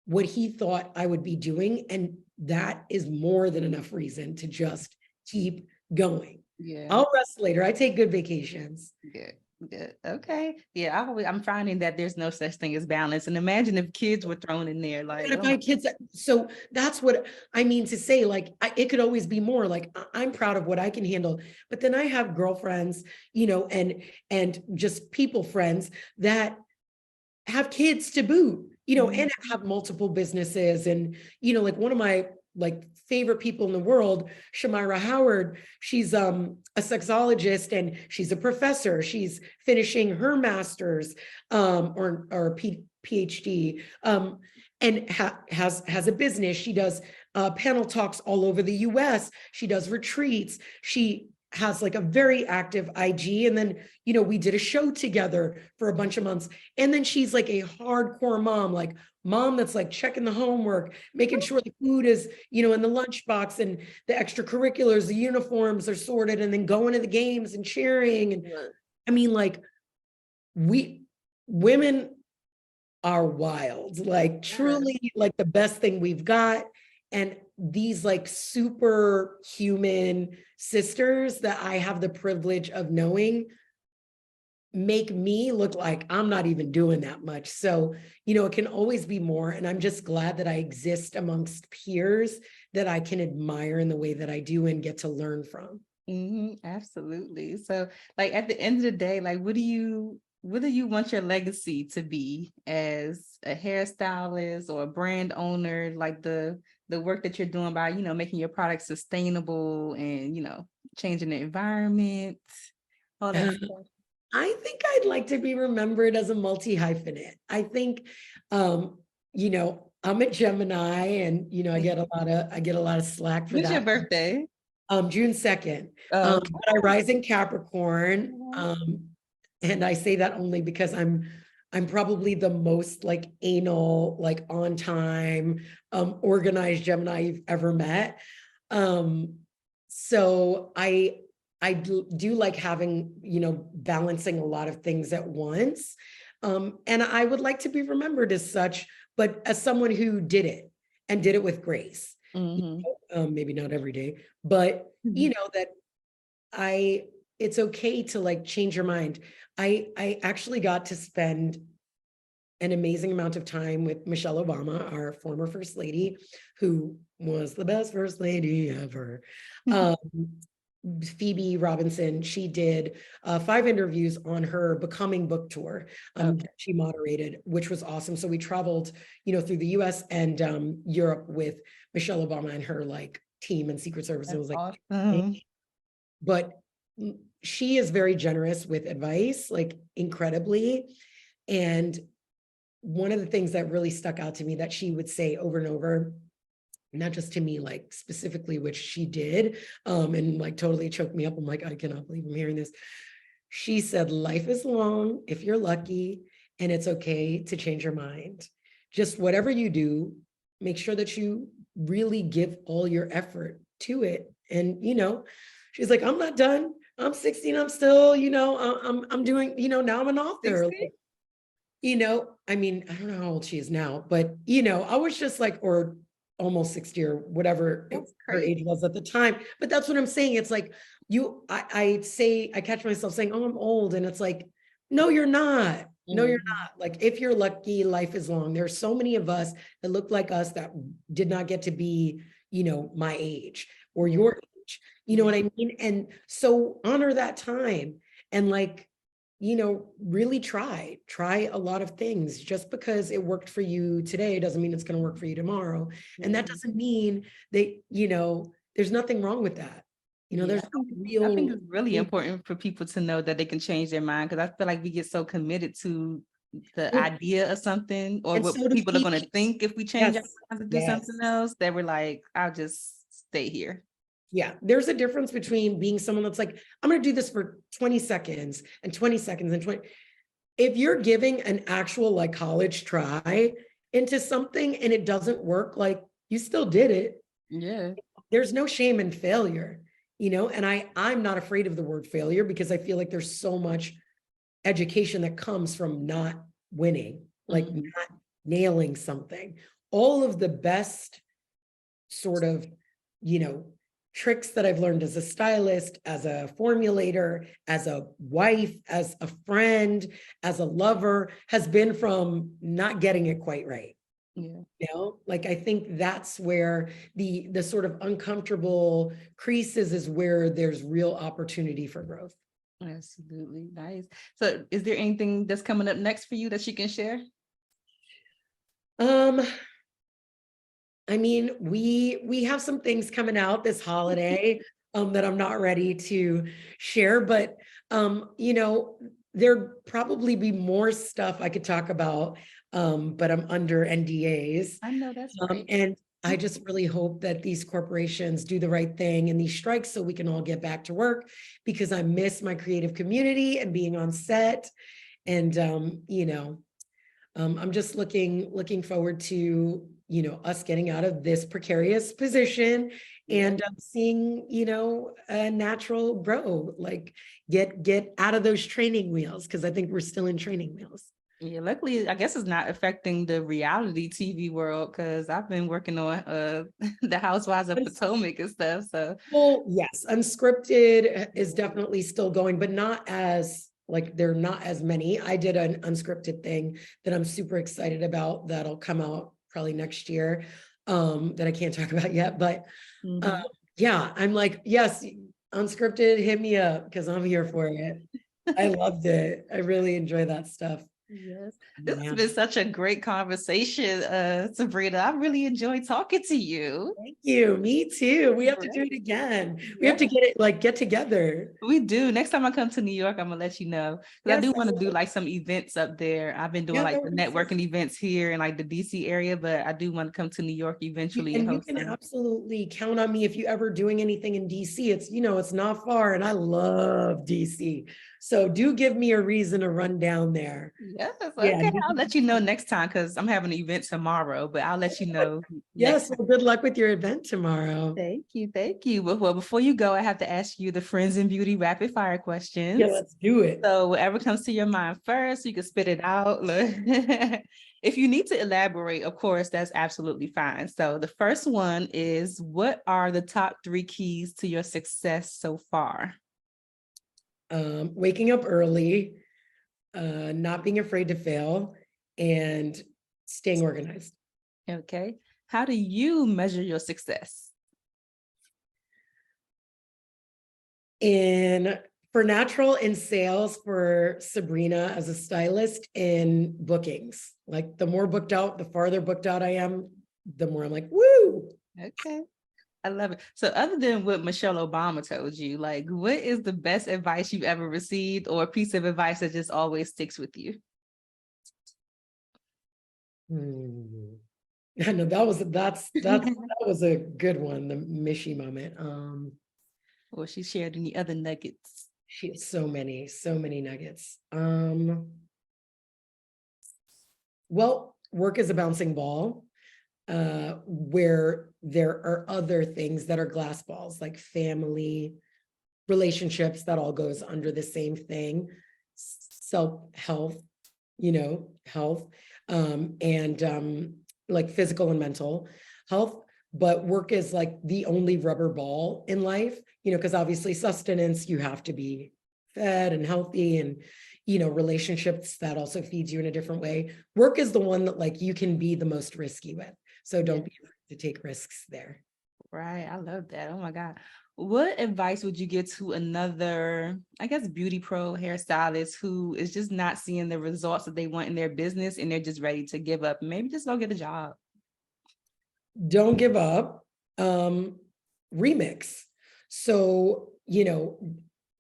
what he thought I would be doing. And that is more than enough reason to just keep going. Yeah. I'll rest later. I take good vacations. Good. Good. Okay. Yeah. I'm finding that there's no such thing as balance. And imagine if kids were thrown in there, like, And if oh I my, had kids, so that's what I mean to say, like, it could always be more. Like, I'm proud of what I can handle, but then I have girlfriends, you know, and just people friends that have kids to boot, you know, and have multiple businesses. And, you know, like one of my like favorite people in the world, Shamira Howard, she's a sexologist and she's a professor. She's finishing her master's or PhD, and has a business. She does panel talks all over the US. She does retreats. She has like a very active IG. And then, you know, we did a show together for a bunch of months. And then she's like a hardcore mom, like mom that's like checking the homework, making sure the food is, you know, in the lunchbox, and the extracurriculars, the uniforms are sorted, and then going to the games and cheering. And I mean, like, women are wild, like truly like the best thing we've got. And these like superhuman sisters that I have the privilege of knowing make me look like I'm not even doing that much. So, you know, it can always be more. And I'm just glad that I exist amongst peers that I can admire in the way that I do and get to learn from. Absolutely. So like at the end of the day, like what do you want your legacy to be as a hairstylist or a brand owner, like the work that you're doing by, you know, making your product sustainable and, you know, changing the environment, all that stuff? I think I'd like to be remembered as a multi-hyphenate. I think, you know, I'm a Gemini, and, you know, I get a lot of slack for When's that. your birthday? June 2nd. Okay. But I rise in Capricorn. And I say that only because I'm probably the most like anal, like on time, organized Gemini you've ever met. So I do like having, you know, balancing a lot of things at once. And I would like to be remembered as such, but as someone who did it and did it with grace. You know, maybe not every day, but you know, that it's okay to like change your mind. I actually got to spend an amazing amount of time with Michelle Obama, our former first lady, who was the best first lady ever. Phoebe Robinson, she did 5 interviews on her Becoming book tour. She moderated, which was awesome. So we traveled, you know, through the US and Europe with Michelle Obama and her like team and Secret Service. It was like, awesome. But she is very generous with advice, like incredibly. And one of the things that really stuck out to me that she would say over and over, not just to me, like specifically, which she did, and like totally choked me up. I'm like, I cannot believe I'm hearing this. She said, life is long if you're lucky, and it's okay to change your mind. Just whatever you do, make sure that you really give all your effort to it. And, you know, she's like, I'm not done. I'm 16. I'm still, I'm doing, now I'm an author. 60? Like, I mean, I don't know how old she is now, but, I was just like, or almost 60 or whatever That's her crazy. age was at the time. But that's what I'm saying. It's like, I catch myself saying, oh, I'm old. And it's like, no, you're not. No, you're Mhm. not. Like, if you're lucky, life is long. There's so many of us that look like us that did not get to be, my age or Yeah. your age. You know what I mean? And so honor that time and like, really try a lot of things. Just because it worked for you today doesn't mean it's going to work for you tomorrow. And that Mhm. doesn't mean that, there's nothing wrong with that. Yeah, There's no I think real it's really important for people to know that they can change their mind, because I feel like we get so committed to the well, idea of something or and what so do people are going to we. think if we change our Yes. minds to do something Yes. else, that we're like, I'll just stay here. Yeah, there's a difference between being someone that's like, I'm going to do this for 20 seconds and 20 seconds and 20. If you're giving an actual like college try into something and it doesn't work, like you still did it. Yeah. There's no shame in failure, and I'm not afraid of the word failure because I feel like there's so much education that comes from not winning, like Mhm. not nailing something. All of the best sort of, you know, tricks that I've learned as a stylist, as a formulator, as a wife, as a friend, as a lover, has been from not getting it quite right. Yeah. Like I think that's where the sort of uncomfortable creases is where there's real opportunity for growth. Absolutely. Nice. So is there anything that's coming up next for you that you can share? Um, I mean, we have some things coming out this holiday that I'm not ready to share, but there'd probably be more stuff I could talk about, but I'm under NDAs. I know that's right. And I just really hope that these corporations do the right thing in these strikes so we can all get back to work, because I miss my creative community and being on set. And I'm just looking forward to, us getting out of this precarious position Yeah. and seeing, a natural grow, like get out of those training wheels, because I think we're still in training wheels. Yeah, luckily, I guess it's not affecting the reality TV world, because I've been working on the Housewives of Potomac and stuff. So Well, yes, unscripted is definitely still going, but not as like there are not as many. I did an unscripted thing that I'm super excited about that'll come out probably next year, that I can't talk about yet. But mhm. yeah, I'm like, yes, unscripted, hit me up because I'm here for it. I loved it. I really enjoy that stuff. Yes, this has Yeah. been such a great conversation, Sabrina. I really enjoyed talking to you. Thank you. Me too. We have to do Great. it again. We have Yeah, to get together. we do. Next time I come to New York, I'm gonna let you know, because I Yes. do want to do like some events up there. I've been doing Yeah, like that the would be so networking events here in like the DC area, but I do want to come to New York eventually and and you host can some. absolutely count on me if you ever doing anything in DC. It's, it's not far and I love DC. So do give me a reason to run down there. Yes, Yeah. okay. I'll let you know next time, because I'm having an event tomorrow, but I'll let you know next Yes. time. Well, good luck with your event tomorrow. Thank you. Thank you. But well, before you go, I have to ask you the Friends in Beauty rapid fire Yeah, questions. let's do it. So whatever comes to your mind first, you can spit it out. If you need to elaborate, of course, that's absolutely fine. So the first one is, what are the top 3 keys to your success so far? Waking up early, not being afraid to fail, and staying organized. Okay. How do you measure your success? For natural in sales for Sabrina as a stylist in bookings. Like the more booked out, the farther booked out I am, the more I'm like, woo. Okay. I love it. So other than what Michelle Obama told you, like, what is the best advice you've ever received, or a piece of advice that just always sticks with you? I know that was a good one, the Mishi moment. Or she shared any other nuggets? She has so many nuggets. Well, work is a bouncing ball, where there are other things that are glass balls, like family, relationships, that all goes under the same thing. Self-health, health, and like physical and mental health. But work is like the only rubber ball in life, because obviously sustenance, you have to be fed and healthy, and, relationships, that also feeds you in a different way. Work is the one that like you can be the most risky with. So don't be afraid to take risks there. Right. I love that. Oh my God. What advice would you give to another, I guess, beauty pro hairstylist who is just not seeing the results that they want in their business and they're just ready to give up? Maybe just go get a job. Don't give up. Remix. So,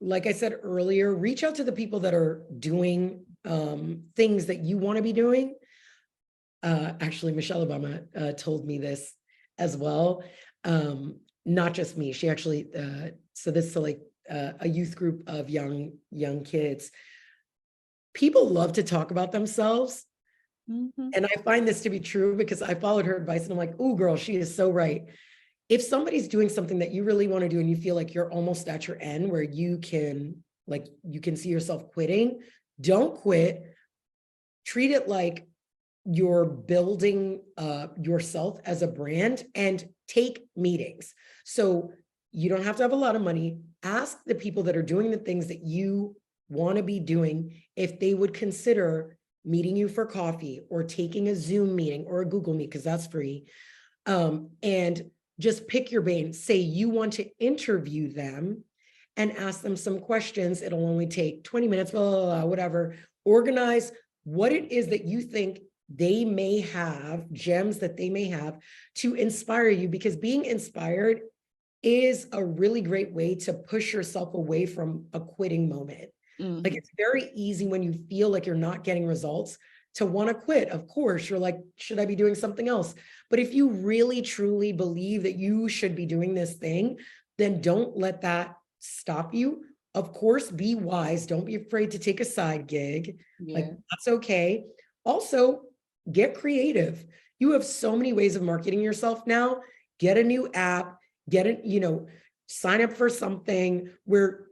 like I said earlier, reach out to the people that are doing things that you want to be doing. Actually, Michelle Obama told me this as well. Not just me. She actually, so this is like a youth group of young kids. People love to talk about themselves. Mm-hmm. And I find this to be true because I followed her advice and I'm like, oh girl, she is so right. If somebody's doing something that you really want to do and you feel like you're almost at your end where you can see yourself quitting, don't quit. Treat it like you're building yourself as a brand, and take meetings. So you don't have to have a lot of money. Ask the people that are doing the things that you want to be doing if they would consider meeting you for coffee or taking a Zoom meeting or a Google Meet, because that's free. And just pick your bane. Say you want to interview them and ask them some questions. It'll only take 20 minutes, blah, blah, blah, whatever. Organize what it is that you think they may have, gems that they may have to inspire you, because being inspired is a really great way to push yourself away from a quitting moment. Mm-hmm. Like, it's very easy when you feel like you're not getting results to want to quit. Of course, you're like, should I be doing something else? But if you really truly believe that you should be doing this thing, then don't let that stop you. Of course, be wise. Don't be afraid to take a side gig. Like, that's okay. Also, get creative. You have so many ways of marketing yourself now. Get a new app, get it, sign up for something where,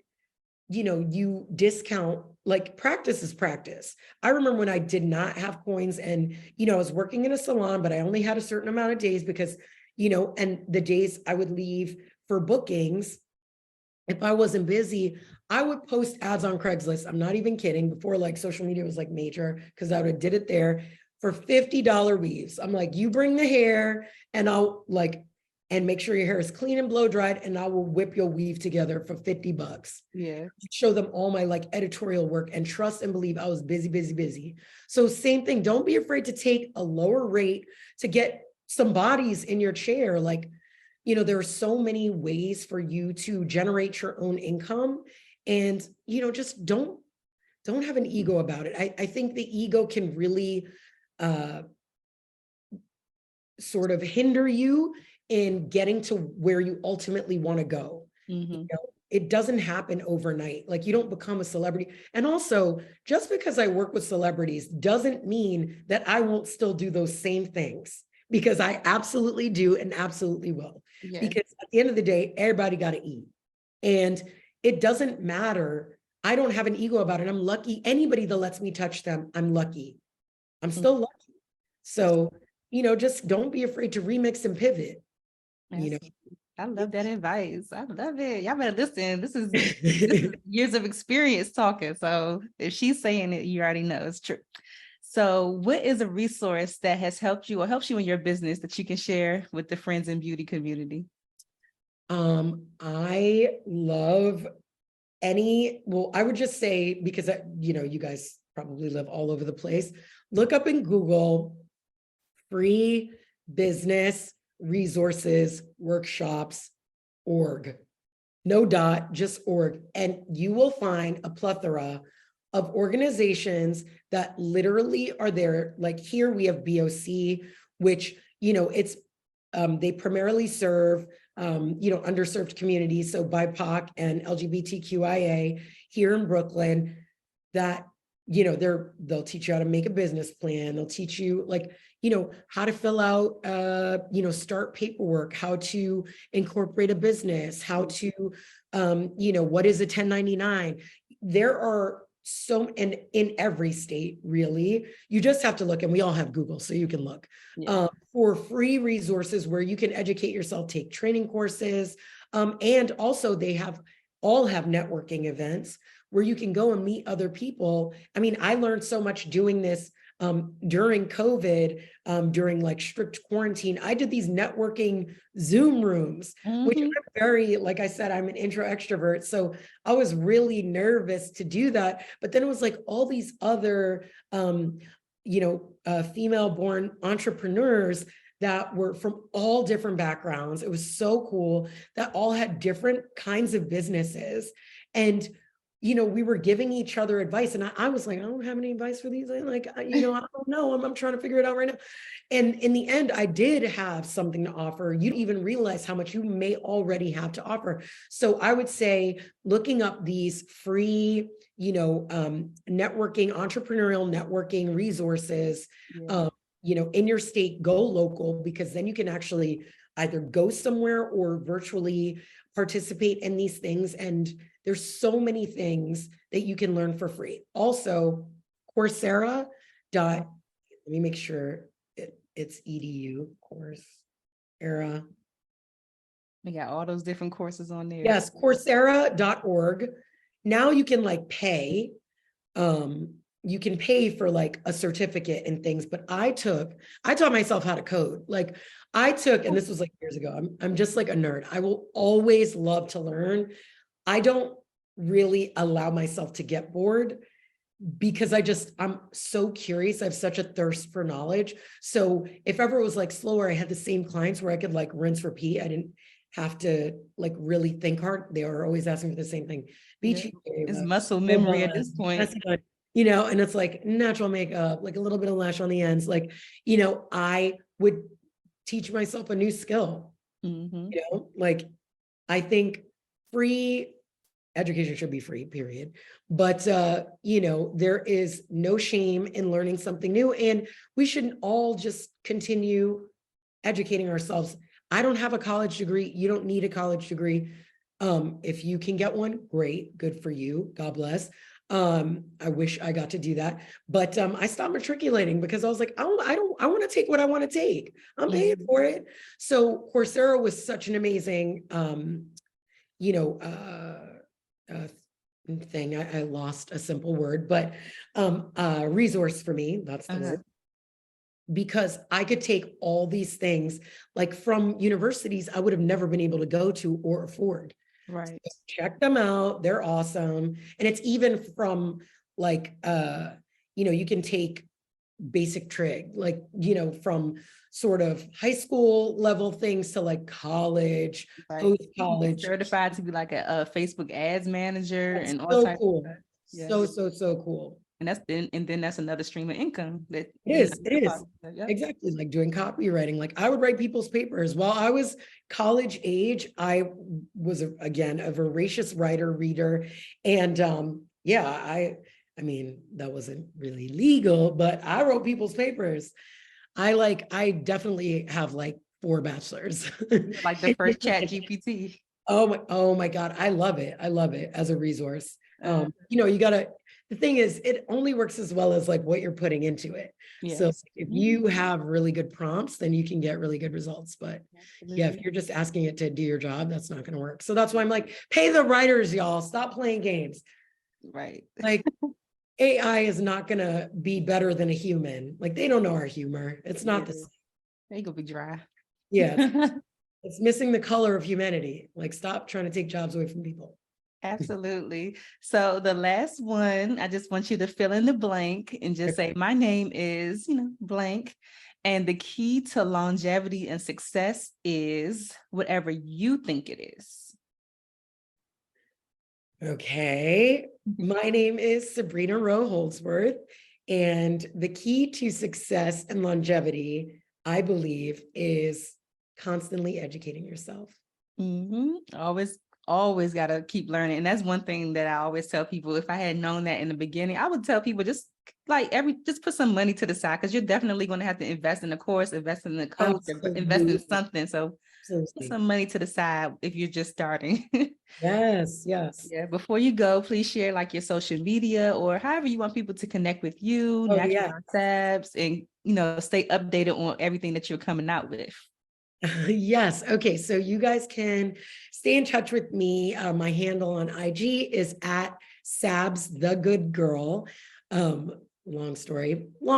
you discount, like, practice is practice. I remember when I did not have coins and, I was working in a salon, but I only had a certain amount of days because, and the days I would leave for bookings, if I wasn't busy, I would post ads on Craigslist. I'm not even kidding. Before like social media was like major, because I would have did it there for $50 weaves. I'm like, you bring the hair and I'll and make sure your hair is clean and blow dried, and I will whip your weave together for $50. Yeah. Show them all my editorial work, and trust and believe I was busy, busy, busy. So same thing. Don't be afraid to take a lower rate to get some bodies in your chair. There are so many ways for you to generate your own income, and, just don't have an ego about it. I think the ego can really sort of hinder you in getting to where you ultimately want to go. Mm-hmm. It doesn't happen overnight. Like, you don't become a celebrity. And also, just because I work with celebrities doesn't mean that I won't still do those same things, because I absolutely do and absolutely will. Yeah. Because at the end of the day, everybody got to eat. And it doesn't matter. I don't have an ego about it. I'm lucky. Anybody that lets me touch them, I'm lucky. I'm still lucky. So, just don't be afraid to remix and pivot. I love that advice. I love it. Y'all better listen. This is years of experience talking. So if she's saying it, you already know it's true. So what is a resource that has helped you or helps you in your business that you can share with the friends and beauty community? I love I would just say, because you guys probably live all over the place, look up in Google free business resources workshops org. No dot, just org. And you will find a plethora of organizations that literally are there. Like, here we have BOC, which, it's they primarily serve underserved communities, so BIPOC and LGBTQIA here in Brooklyn, that they'll teach you how to make a business plan. They'll teach you, how to fill out, start paperwork, how to incorporate a business, how to, what is a 1099? There are and in every state, really, you just have to look, and we all have Google, so you can look for free resources where you can educate yourself, take training courses. And also they all have networking events where you can go and meet other people. I mean, I learned so much doing this during COVID, during like strict quarantine. I did these networking Zoom rooms, which I'm very, like I said, I'm an intro extrovert. So I was really nervous to do that. But then it was like all these other, female born entrepreneurs that were from all different backgrounds. It was so cool that all had different kinds of businesses. And we were giving each other advice, and I was like, I don't have any advice for these. I don't know. I'm trying to figure it out right now. And in the end, I did have something to offer. You don't even realize how much you may already have to offer. So I would say looking up these free, networking, entrepreneurial networking resources, in your state, go local, because then you can actually either go somewhere or virtually participate in these things. And there's so many things that you can learn for free. Also, Coursera. Let me make sure it's edu, Coursera. We got all those different courses on there. Yes, Coursera.org. Now you can like pay. You can pay for like a certificate and things, but I taught myself how to code. Like and this was like years ago. I'm just like a nerd. I will always love to learn. I don't really allow myself to get bored because I'm so curious. I have such a thirst for knowledge. So if ever it was like slower, I had the same clients where I could like rinse, repeat. I didn't have to like really think hard. They were always asking for the same thing. It's muscle memory at this point. And it's like natural makeup, like a little bit of lash on the ends. Like, I would teach myself a new skill, like I think free education should be free, period. But, there is no shame in learning something new, and we shouldn't all just continue educating ourselves. I don't have a college degree. You don't need a college degree. If you can get one, great, good for you. God bless. I wish I got to do that, but I stopped matriculating because I was like, I want to take what I want to take. I'm paying for it. So Coursera was such an amazing, thing. I lost a simple word, but resource for me. That's the word. Because I could take all these things like from universities I would have never been able to go to or afford. Right. So check them out. They're awesome. And it's even from like, you can take basic trig, like, from sort of high school level things to like college, post-college. Certified to be like a Facebook ads manager. That's and all so types cool. of stuff. So cool. And then that's another stream of income that it is. Exactly, like doing copywriting. Like I would write people's papers. While I was college age, I was again a voracious writer, reader. And I mean, that wasn't really legal, but I wrote people's papers. I definitely have like 4 bachelors. Like the first chat GPT. Oh my God. I love it. I love it as a resource. The thing is, it only works as well as like what you're putting into it. Yes. So if you have really good prompts, then you can get really good results. But if you're just asking it to do your job, that's not going to work. So that's why I'm like, pay the writers, y'all. Stop playing games. Right. Like AI is not going to be better than a human. Like they don't know our humor. It's not the same. They gonna be dry. Yeah. It's missing the color of humanity. Like stop trying to take jobs away from people. Absolutely. So the last one, I just want you to fill in the blank and just say, my name is, blank. And the key to longevity and success is whatever you think it is. Okay. My name is Sabrina Rowe Holdsworth. And the key to success and longevity, I believe, is constantly educating yourself. Always got to keep learning. And that's one thing that I always tell people. If I had known that in the beginning, I would tell people just just put some money to the side, because you're definitely going to have to invest in a course, invest in a coach, invest in something. So put some money to the side if you're just starting. Yes. Yeah. Before you go, please share like your social media or however you want people to connect with you, Natural By Sabs, and stay updated on everything that you're coming out with. Yes. Okay. So you guys can stay in touch with me. My handle on IG is at Sabs the Good Girl. Long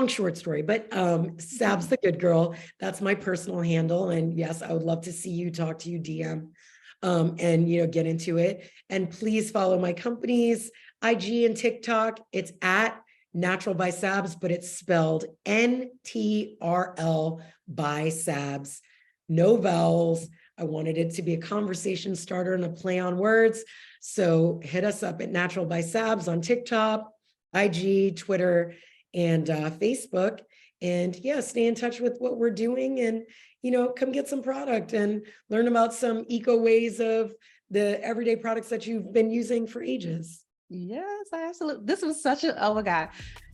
short story, but Sabs the Good Girl. That's my personal handle. And yes, I would love to see you, talk to you, DM, and get into it. And please follow my company's IG and TikTok. It's at Natural by Sabs, but it's spelled NTRL by Sabs. No vowels. I wanted it to be a conversation starter and a play on words. So hit us up at Natural by Sabs on TikTok, IG, Twitter, and Facebook. And yeah, stay in touch with what we're doing, and come get some product and learn about some eco ways of the everyday products that you've been using for ages. Yes, absolutely. This was oh my God.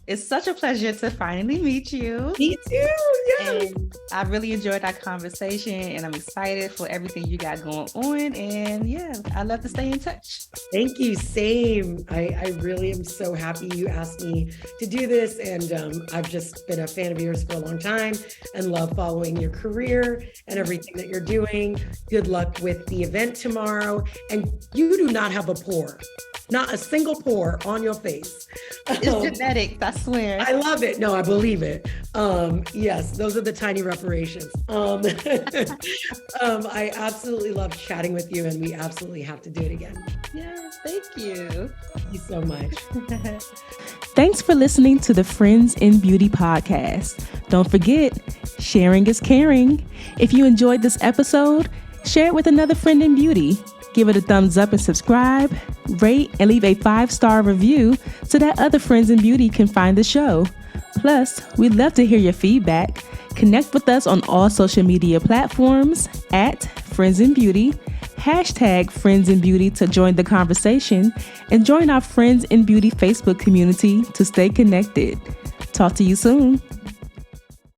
It's such a pleasure to finally meet you. Me too. Yes. And I really enjoyed our conversation, and I'm excited for everything you got going on. And yeah, I love to stay in touch. Thank you. Same. I really am so happy you asked me to do this. And I've just been a fan of yours for a long time and love following your career and everything that you're doing. Good luck with the event tomorrow. And you do not have a pore. Not a single pore on your face. It's genetics, I swear. I love it. No, I believe it. Yes, those are the tiny reparations. I absolutely love chatting with you, and we absolutely have to do it again. Yeah, thank you. Thank you so much. Thanks for listening to the Friends in Beauty podcast. Don't forget, sharing is caring. If you enjoyed this episode, share it with another friend in beauty. Give it a thumbs up and subscribe, rate, and leave a 5-star review so that other friends in beauty can find the show. Plus, we'd love to hear your feedback. Connect with us on all social media platforms at Friends in Beauty, #Friends in Beauty to join the conversation, and join our Friends in Beauty Facebook community to stay connected. Talk to you soon.